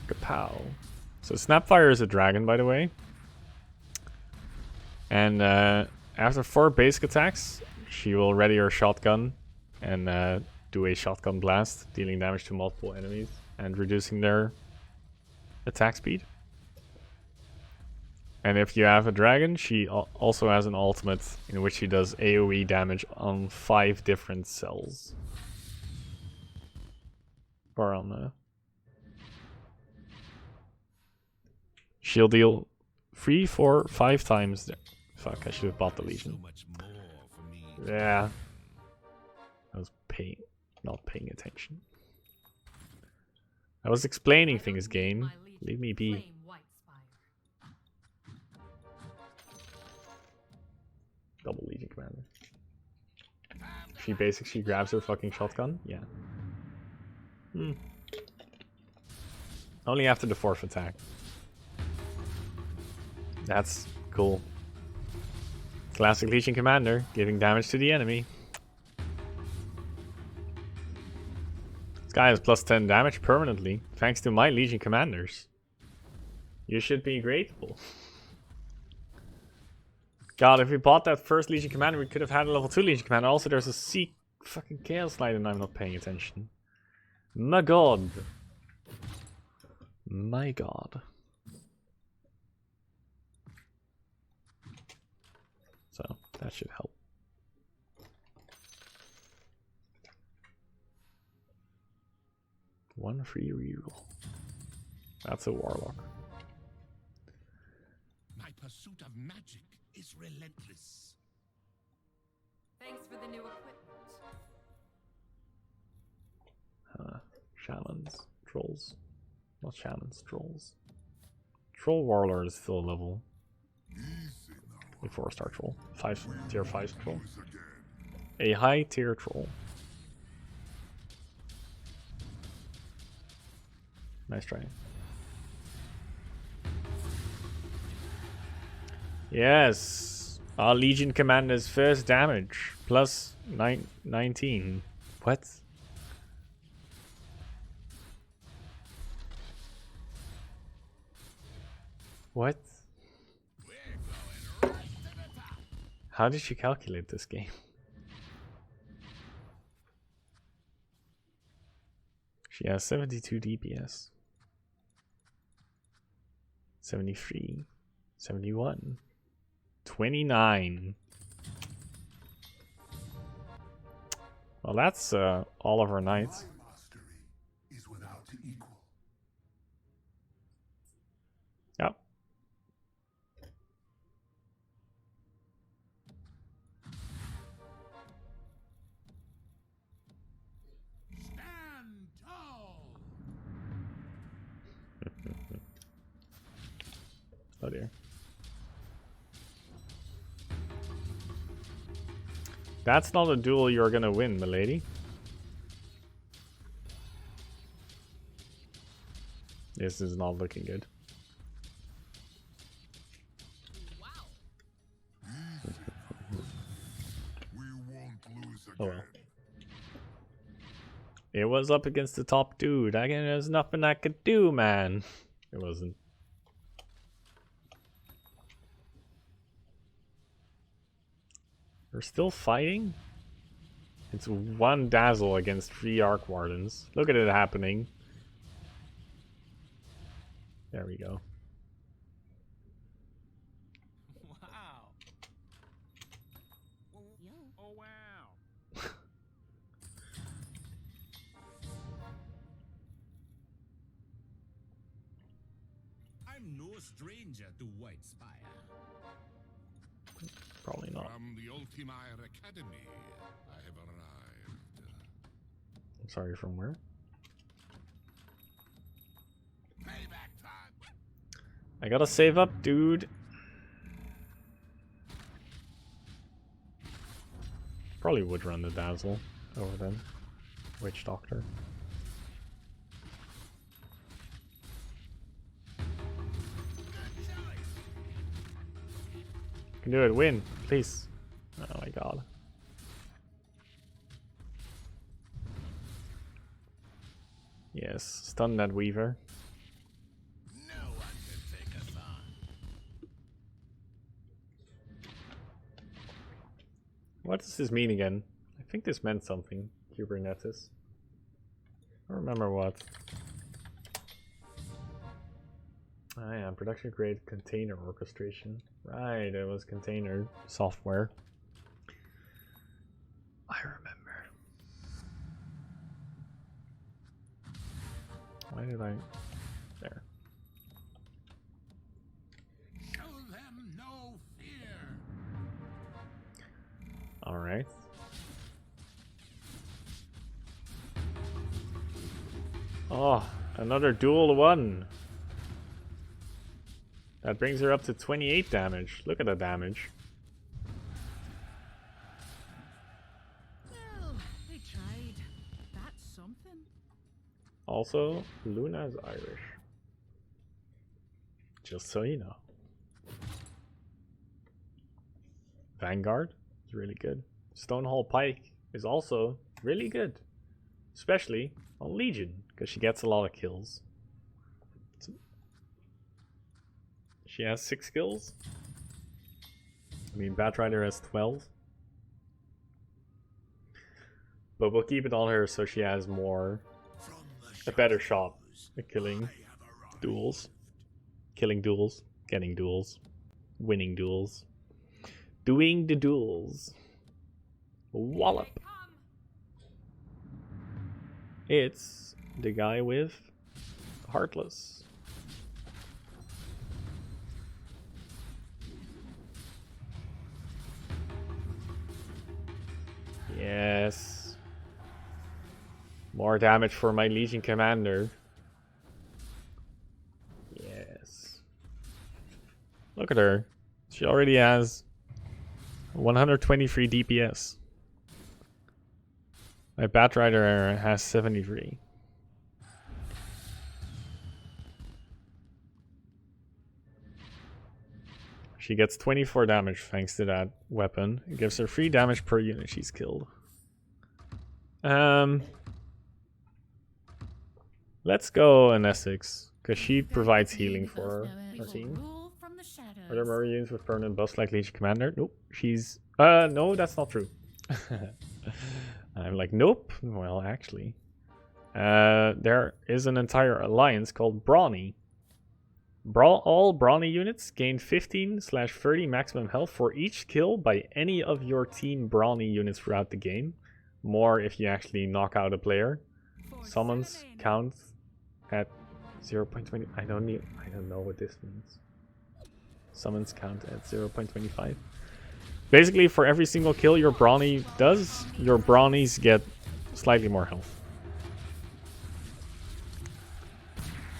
Kapow. So Snapfire is a dragon, by the way. And after 4 basic attacks, she will ready her shotgun and do a shotgun blast, dealing damage to multiple enemies and reducing their attack speed. And if you have a dragon, she also has an ultimate in which she does AoE damage on 5 different cells. Or on she'll deal 3, 4, 5 times. Fuck, I should have bought the Legion. Yeah. I was not paying attention. I was explaining things, game. Leave me be. Double Legion Commander. She grabs her fucking shotgun? Yeah. Only after the 4th attack. That's cool. Classic Legion Commander, giving damage to the enemy. This guy has plus 10 damage permanently, thanks to my Legion Commanders. You should be grateful. God, if we bought that first Legion Commander, we could have had a level 2 Legion Commander. Also, there's a fucking Chaos Knight and I'm not paying attention. My god. My god. So, that should help. One free reroll. That's a Warlock. My pursuit of magic is relentless. Thanks for the new equipment. Shamans. Trolls. Not shamans, trolls. Troll Warlord is still a level. A 4-star troll. Tier 5 troll. A high tier troll. Nice try. Yes! Our Legion Commander's first damage. Plus 19. What? What? How did she calculate this game? She has 72 DPS. 73. 71. 29. Well, that's all of our knights. My mastery is without equal. Yep. Stand tall. Oh dear. That's not a duel you're gonna win, milady. This is not looking good. We won't lose Oh again. well. It was up against the top dude. There's nothing I could do, man. It wasn't. We're still fighting? It's one dazzle against 3 arc wardens. Look at it happening. There we go. Wow. Oh wow. I'm no stranger to White Spire. Probably not. From the Ultimire Academy, I have arrived. I'm sorry, from where? Payback time. I gotta save up, dude. Probably would run the dazzle over them. Witch Doctor. Can do it. Win, please. Oh my god. Yes, stun that Weaver. No one can take us on. What does this mean again? I think this meant something. Kubernetes. I don't remember what. Ah yeah, production grade container orchestration. Right, it was container software. I remember. Why did I... There. Show them no fear. Alright. Oh, another dual one. That brings her up to 28 damage. Look at the damage. Well, they tried. That's something. Also, Luna's Irish. Just so you know. Vanguard is really good. Stonehall Pike is also really good. Especially on Legion, because she gets a lot of kills. She has 6 kills. I mean, Batrider has 12. But we'll keep it on her so she has more, a better shot at killing duels. Killing duels, getting duels, winning duels, doing the duels. Wallop. It's the guy with Heartless. Yes. More damage for my Legion Commander. Yes. Look at her. She already has 123 DPS. My Batrider has 73. She gets 24 damage thanks to that weapon. It gives her 3 damage per unit she's killed. Let's go an Essex, because she provides healing for our team. Are there more units with permanent buffs like Legion Commander? Nope. She's No, that's not true. I'm like, nope. Well, actually. There is an entire alliance called Brawny. All Brawny units gain 15/30 maximum health for each kill by any of your team Brawny units throughout the game. More if you actually knock out a player. Summons count at 0.20. I don't know what this means. Summons count at 0.25. Basically, for every single kill your Brawny does, your Brawnies get slightly more health.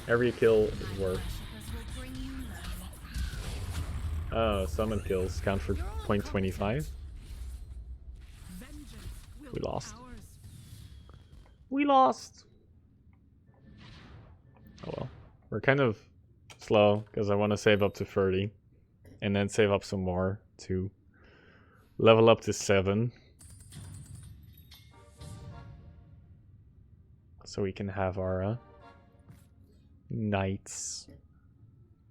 Every kill is worth. Oh, summon kills count for 0.25. We lost. We lost! Oh well. We're kind of slow, because I want to save up to 30. And then save up some more to level up to 7. So we can have our knights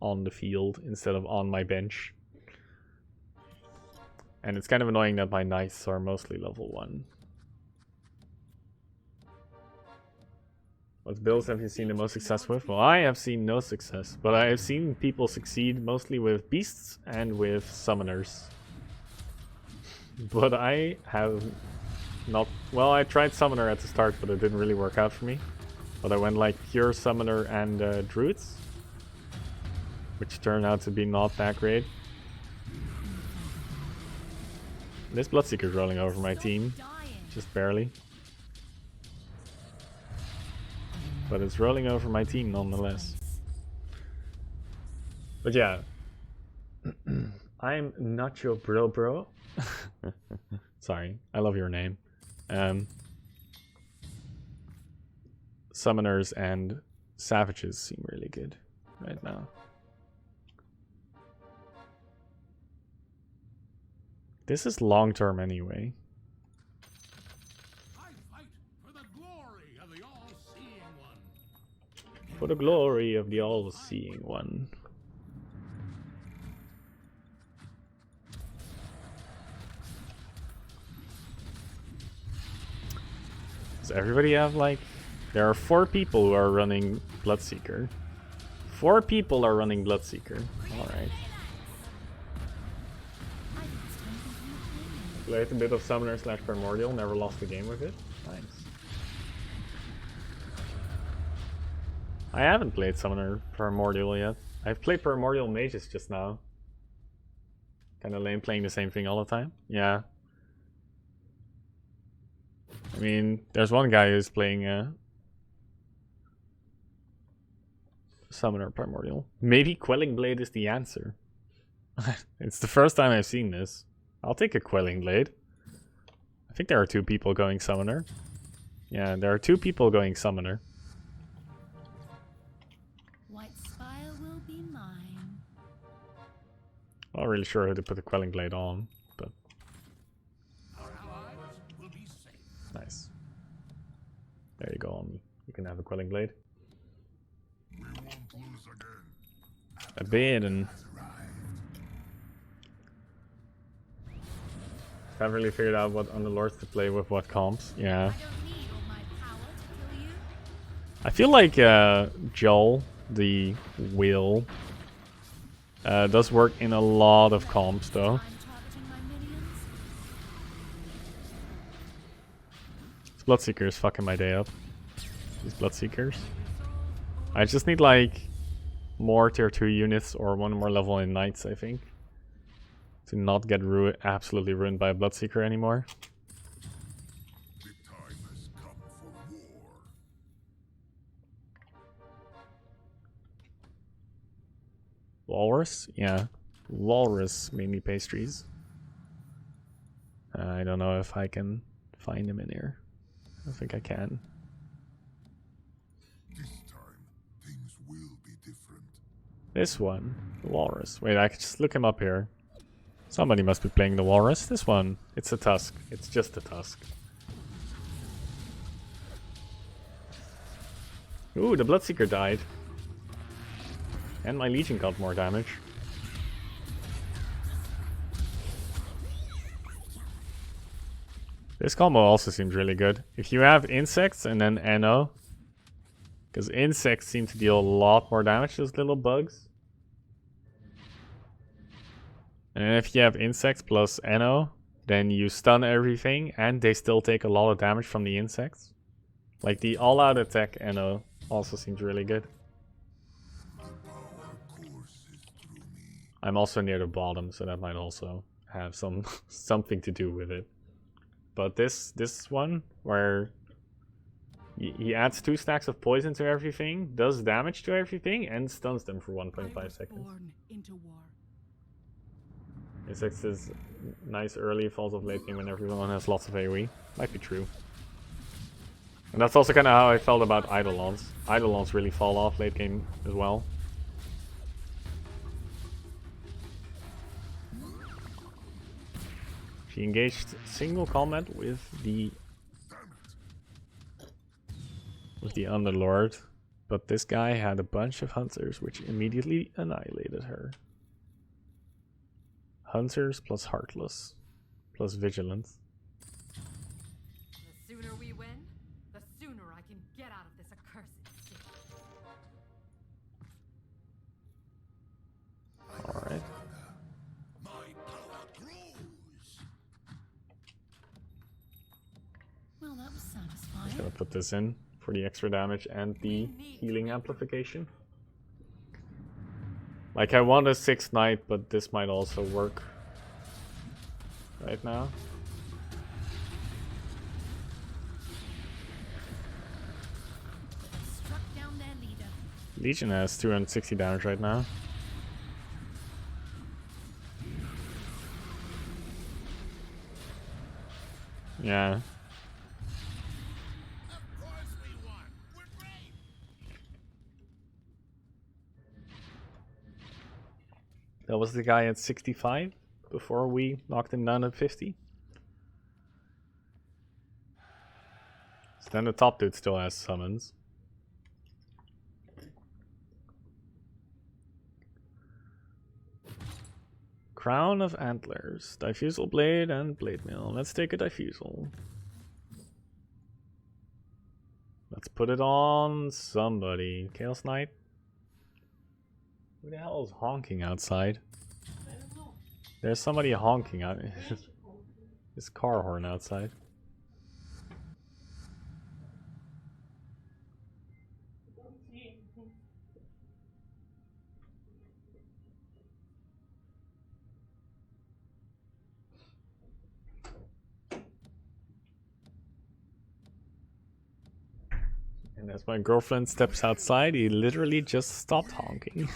on the field instead of on my bench. And it's kind of annoying that my knights are mostly level 1. What builds have you seen the most success with? Well, I have seen no success, but I have seen people succeed mostly with beasts and with summoners. But I have not... Well, I tried summoner at the start, but it didn't really work out for me. But I went like pure summoner and druids, which turned out to be not that great. This Bloodseeker's rolling over my team, just barely. But it's rolling over my team nonetheless. But yeah, I'm not your bro. Sorry, I love your name. Summoners and savages seem really good right now. This is long term anyway. I fight for the glory of the all-seeing one. For the glory of the all-seeing one. Does everybody have like... There are 4 people who are running Bloodseeker. 4 people are running Bloodseeker. Alright. Played a bit of Summoner / Primordial, never lost a game with it. Nice. I haven't played Summoner Primordial yet. I've played Primordial Mages just now. Kinda lame playing the same thing all the time. Yeah. I mean, there's one guy who's playing Summoner Primordial. Maybe Quelling Blade is the answer. It's the first time I've seen this. I'll take a Quelling Blade. I think there are 2 people going Summoner. Yeah, there are 2 people going Summoner. White Spire will be mine. Not really sure who to put the Quelling Blade on, but... Our allies will be safe. Nice. There you go, on. You can have a Quelling Blade. We won't lose again. A bit and... Haven't really figured out what Underlords to play with what comps. Yeah. I don't need all my power to kill you. I feel like Joel, the wheel, does work in a lot of comps though. I'm targeting my minions. This Bloodseeker is fucking my day up. These Bloodseekers. I just need like more tier 2 units or 1 more level in Knights, I think. To not get absolutely ruined by a Bloodseeker anymore. The time has come for war. Walrus? Yeah. Walrus mainly pastries. I don't know if I can find them in here. I don't think I can. This time, things will be different. This one. The Walrus. Wait, I can just look him up here. Somebody must be playing the Walrus. This one. It's a Tusk. It's just a Tusk. Ooh, the Bloodseeker died. And my Legion got more damage. This combo also seems really good. If you have insects and then NO, because insects seem to deal a lot more damage to those little bugs. And if you have insects plus NO, then you stun everything and they still take a lot of damage from the insects. Like the all-out attack NO also seems really good. I'm also near the bottom, so that might also have something to do with it. But this one, where he adds 2 stacks of poison to everything, does damage to everything, and stuns them for 1.5 seconds. Born into war. Insects is nice early, falls off late game when everyone has lots of AoE. Might be true. And that's also kind of how I felt about Eidolons. Eidolons really fall off late game as well. She engaged single combat with the Underlord, but this guy had a bunch of hunters which immediately annihilated her. Hunters plus Heartless plus Vigilance. The sooner we win, the sooner I can get out of this accursed city. Alright. My power grows. Well, that was Just satisfying. gonna put this in for the extra damage and the healing amplification. Like, I want a 6th Knight, but this might also work right now. Struck down their leader. Legion has 260 damage right now. Yeah. Of course we won. We're great. That was the guy at 65 before we knocked him down at 50. So then the top dude still has summons. Crown of Antlers, Diffusal Blade and Blade Mail. Let's take a Diffusal. Let's put it on somebody. Chaos Knight? Who the hell is honking outside? There's somebody honking out. His car horn outside. And as my girlfriend steps outside, he literally just stopped honking.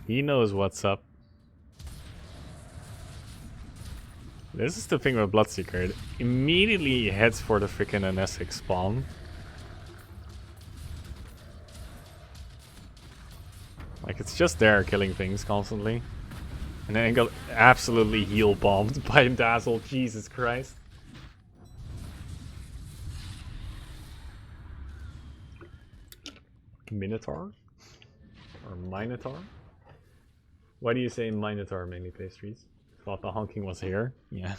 He knows what's up. This is the thing with Bloodseeker. It immediately heads for the freaking NSX spawn. Like, it's just there killing things constantly. And then it got absolutely heal bombed by Dazzle. Jesus Christ. Minotaur? Or Minotaur? Why do you say Minotaur mainly pastries? Thought the honking was here? Yeah.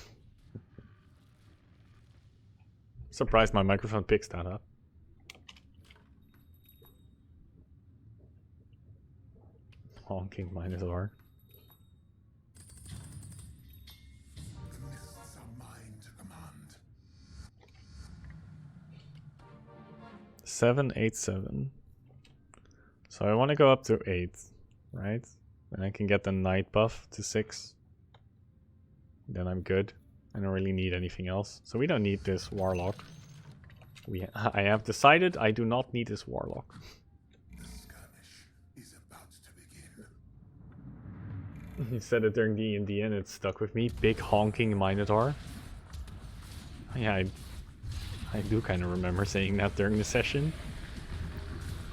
Surprised my microphone picks that up. Honking Minotaur. The mists are mine to command. 7, 8, 7. So I want to go up to 8, right? Then I can get the Knight buff to 6. Then I'm good. I don't really need anything else. So we don't need this Warlock. I have decided I do not need this Warlock. The skirmish is about to begin. You said it during D&D and it stuck with me. Big honking Minotaur. Yeah, I do kind of remember saying that during the session.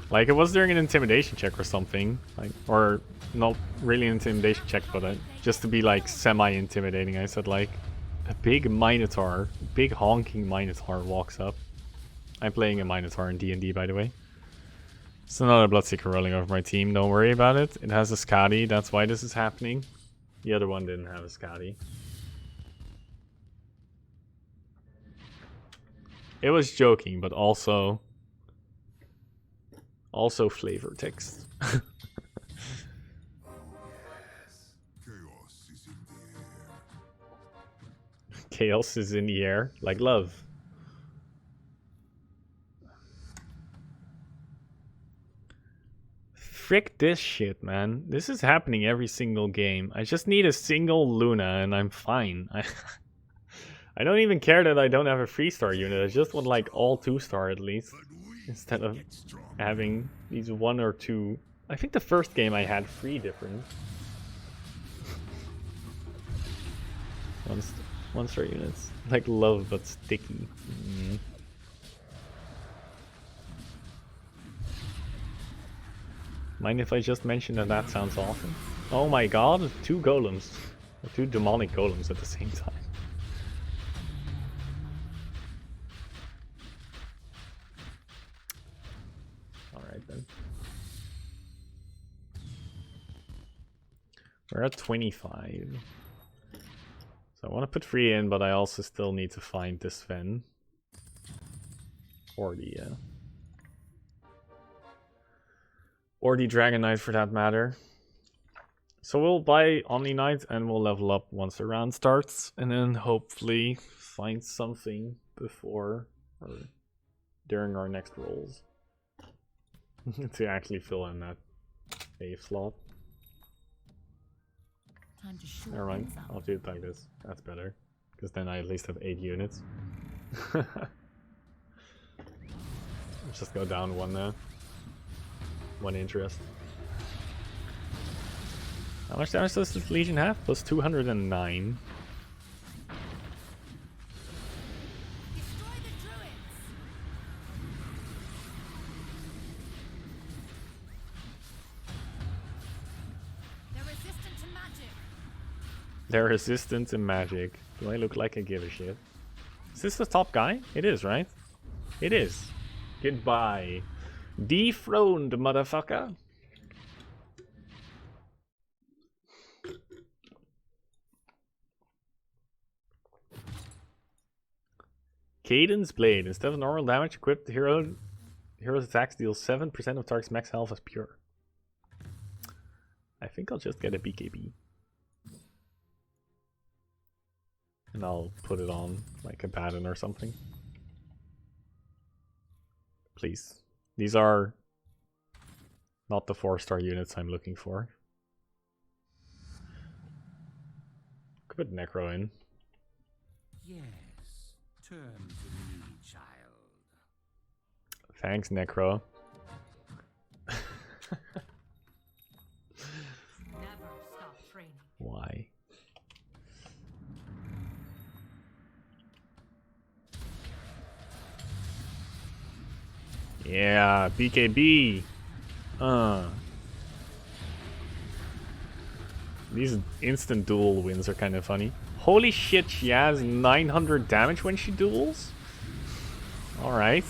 Like, it was during an intimidation check or something. Like, or not really an intimidation check, but just to be like semi-intimidating. I said like, a big Minotaur, big honking Minotaur walks up. I'm playing a Minotaur in D&D, by the way. It's another Bloodseeker rolling over my team. Don't worry about it. It has a Skadi. That's why this is happening. The other one didn't have a Skadi. It was joking, but also flavor text. Chaos is in the air. Chaos is in the air, like love. Frick this shit, man. This is happening every single game. I just need a single Luna and I'm fine. I don't even care that I don't have a 3-star unit. I just want like all 2-star at least. Instead of having these 1 or 2. I think the first game I had 3 different 1-star units. Like love but sticky. Mind if I just mention that that sounds awesome? Oh my god, 2 golems. 2 demonic golems at the same time. Alright then. We're at 25. So I want to put 3 in, but I also still need to find this Sven. Or the Dragon Knight for that matter. So we'll buy Omni Knight and we'll level up once the round starts. And then hopefully find something before or during our next rolls. To actually fill in that A slot. Time to shoot Never mind, things up. I'll do it like this. That's better. Because then I at least have 8 units. Let's just go down 1 now. 1 interest. How much damage does this Legion have? Plus 209. Destroy the druids. They're resistant to magic. They're resistant to magic. Do I look like I give a shit? Is this the top guy? It is, right? It is. Goodbye. Dethroned, motherfucker. Caden's Blade. Instead of normal damage, equipped hero's attacks deal 7% of target's max health as pure. I think I'll just get a BKB. And I'll put it on like a Baden or something. Please. These are not the 4-star units I'm looking for. Could put Necro in. Yes, turn to me, child. Thanks, Necro. Never stop training. Why? Yeah, BKB. These instant duel wins are kind of funny. Holy shit, she has 900 damage when she duels? Alright.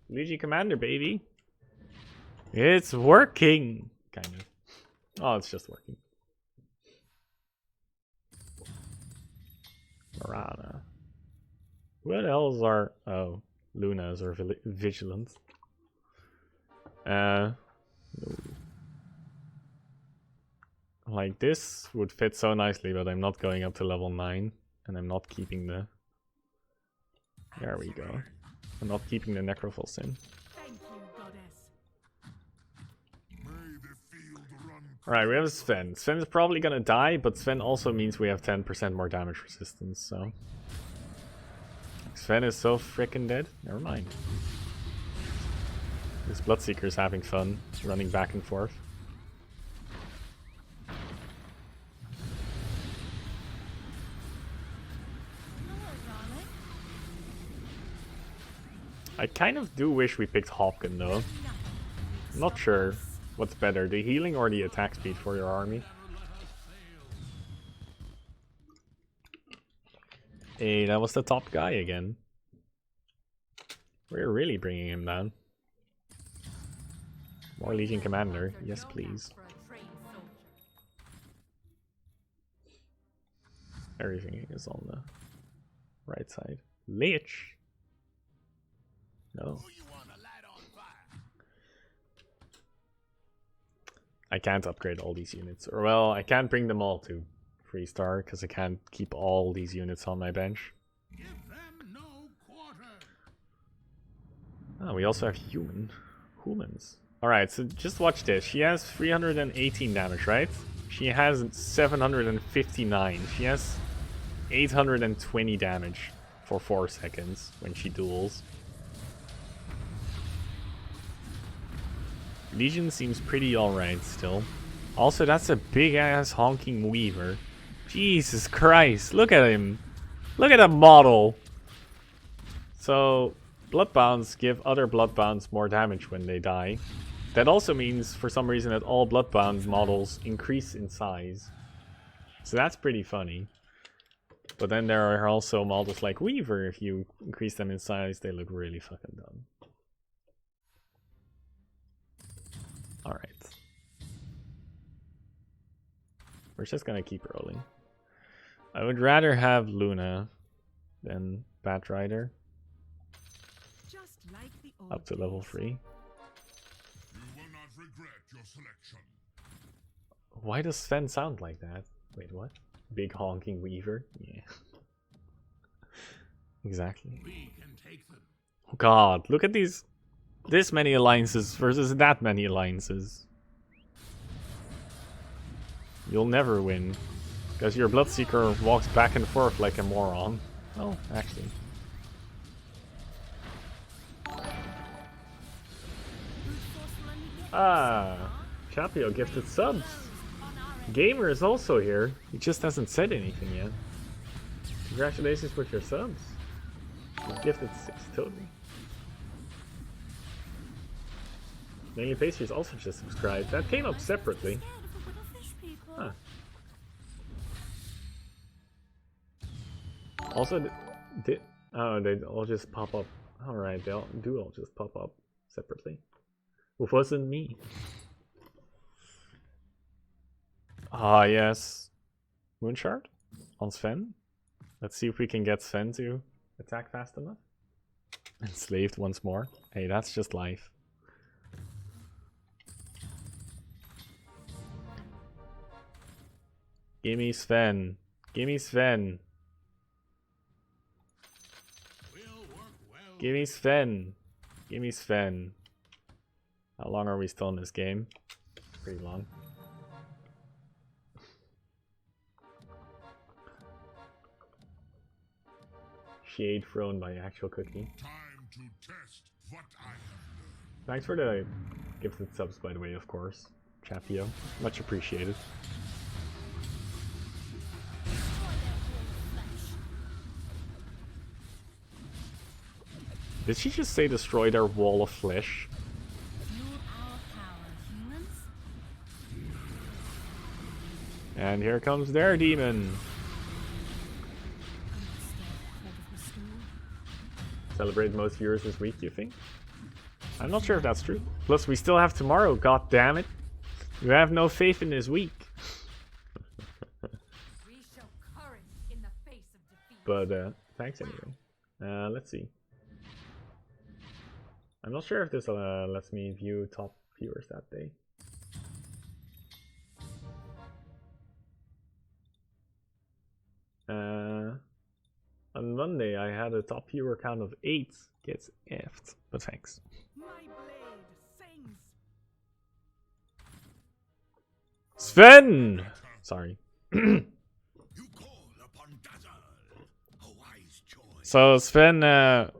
Luigi Commander, baby. It's working! Kind of. Oh, it's just working. Marana. What else are... Oh, Lunas are vigilant. Like this would fit so nicely, but I'm not going up to level 9. And I'm not keeping the... There we go. I'm not keeping the Necrophil in. Thank you, goddess. May the field run. Alright, we have Sven. Sven is probably gonna die, but Sven also means we have 10% more damage resistance, so... Sven is so freaking dead. Never mind. This Bloodseeker's having fun, running back and forth. Hello, darling. I kind of do wish we picked Hopkin though. I'm not sure what's better, the healing or the attack speed for your army. Hey, that was the top guy again. We're really bringing him down. More Legion Commander. Yes, please. Everything is on the right side. Lich! No. I can't upgrade all these units. Or, well, I can't bring them all to 3-star because I can't keep all these units on my bench. Give them no quarter. Oh, we also have humans. Alright, so just watch this. She has 318 damage, right? She has 759. She has 820 damage for 4 seconds when she duels. Legion seems pretty alright still. Also, that's a big ass honking weaver. Jesus Christ, look at him. Look at that model. So, Bloodbounds give other Bloodbounds more damage when they die. That also means, for some reason, that all Bloodbound models increase in size. So that's pretty funny. But then there are also models like Weaver. If you increase them in size, they look really fucking dumb. Alright. We're just gonna keep rolling. I would rather have Luna than Batrider. Just like the old Up to level days. 3. You will not regret your selection. Why does Sven sound like that? Wait, what? Big honking weaver? Yeah. Exactly. We can take them. Oh god, look at these. This many alliances versus that many alliances. You'll never win. Because your Bloodseeker walks back and forth like a moron. Oh, actually. Ah, Chapio gifted subs. Gamer is also here. He just hasn't said anything yet. Congratulations with your subs. He's gifted 6 total. Mainly Pastries also just subscribed. That came up separately. Huh. Also, oh, they all just pop up. Alright, they do all just pop up separately. It wasn't me. Ah, yes. Moonshard on Sven. Let's see if we can get Sven to attack fast enough. Enslaved once more. Hey, that's just life. Gimme Sven. Gimme Sven. We'll work well. Gimme Sven. Gimme Sven. How long are we still in this game? Pretty long. Shade thrown by actual cookie. Time to test what I have learned. Thanks for the gifted subs, by the way, of course. Chapio. Much appreciated. Did she just say destroy their wall of flesh? Fuel our power, humans. And here comes their demon. Celebrate most viewers this week, you think? I'm not sure if that's true. Plus, we still have tomorrow, god damn it. You have no faith in this week. We show courage in the face of defeat. But, thanks anyway. Let's see. I'm not sure if this lets me view top viewers that day. On Monday, I had a top viewer count of 8. Gets effed, but thanks. My blade sings. Sven! Sorry. You call upon Dazzle, a wise choice. So Sven,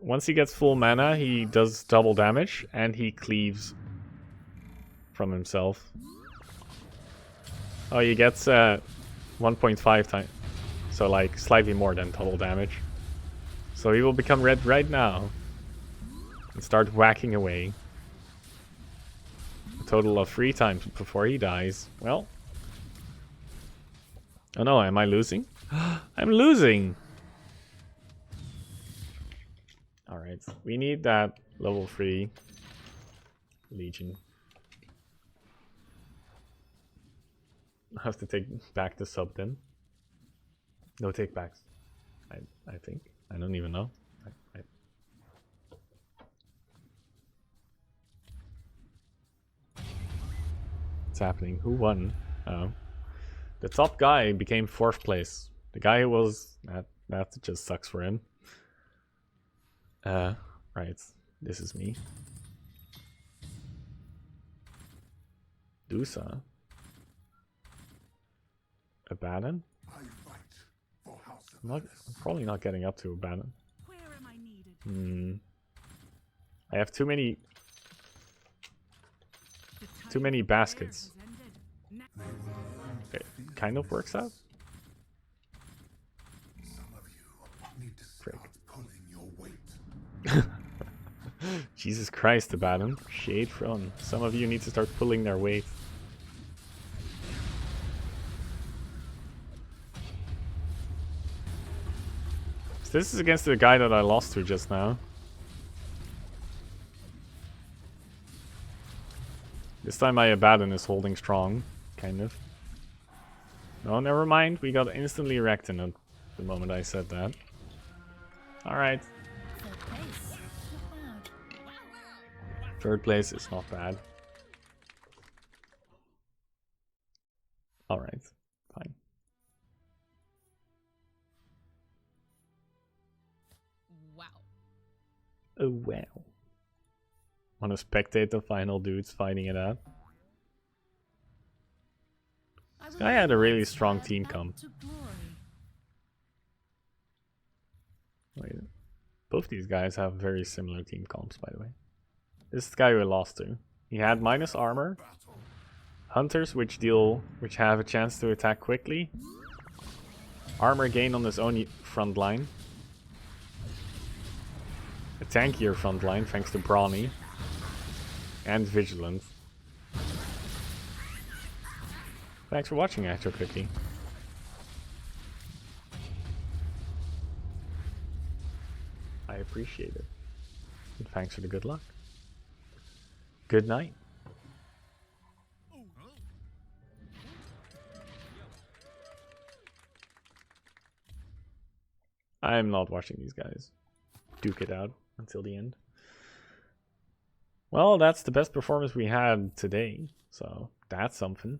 once he gets full mana, he does double damage, and he cleaves from himself. Oh, he gets 1.5 times, so like slightly more than total damage. So he will become red right now and start whacking away. A total of 3 times before he dies. Well. Oh no, am I losing? I'm losing! Alright, we need that level 3 Legion. have to take back the sub then. No take backs. I think. I don't even know. What's happening? Who won? Oh. The top guy became 4th place. The guy who was... That just sucks for him. Right. This is me. Dusa. Abaddon? I'm probably not getting up to Abaddon. Where am I needed? I have too many baskets. It kind of works out. Some of you need to start pulling your weight. Jesus Christ, Abaddon. Shade from. Some of you need to start pulling their weight. So this is against the guy that I lost to just now. This time my Abaddon is holding strong, kind of. No, never mind. We got instantly wrecked in it the moment I said that. Alright. 3rd place is not bad. Alright, fine. Wow. Oh wow. Want to spectate the final dudes fighting it out? This guy had a really strong team comp. Wait, both these guys have very similar team comps, by the way. This is the guy we lost to. He had minus armor, hunters which have a chance to attack quickly, armor gain on his own front line, a tankier front line thanks to Brawny, and vigilant. Thanks for watching, Actor Cookie. I appreciate it. And thanks for the good luck. Good night. I'm not watching these guys duke it out until the end. Well, that's the best performance we had today, so that's something.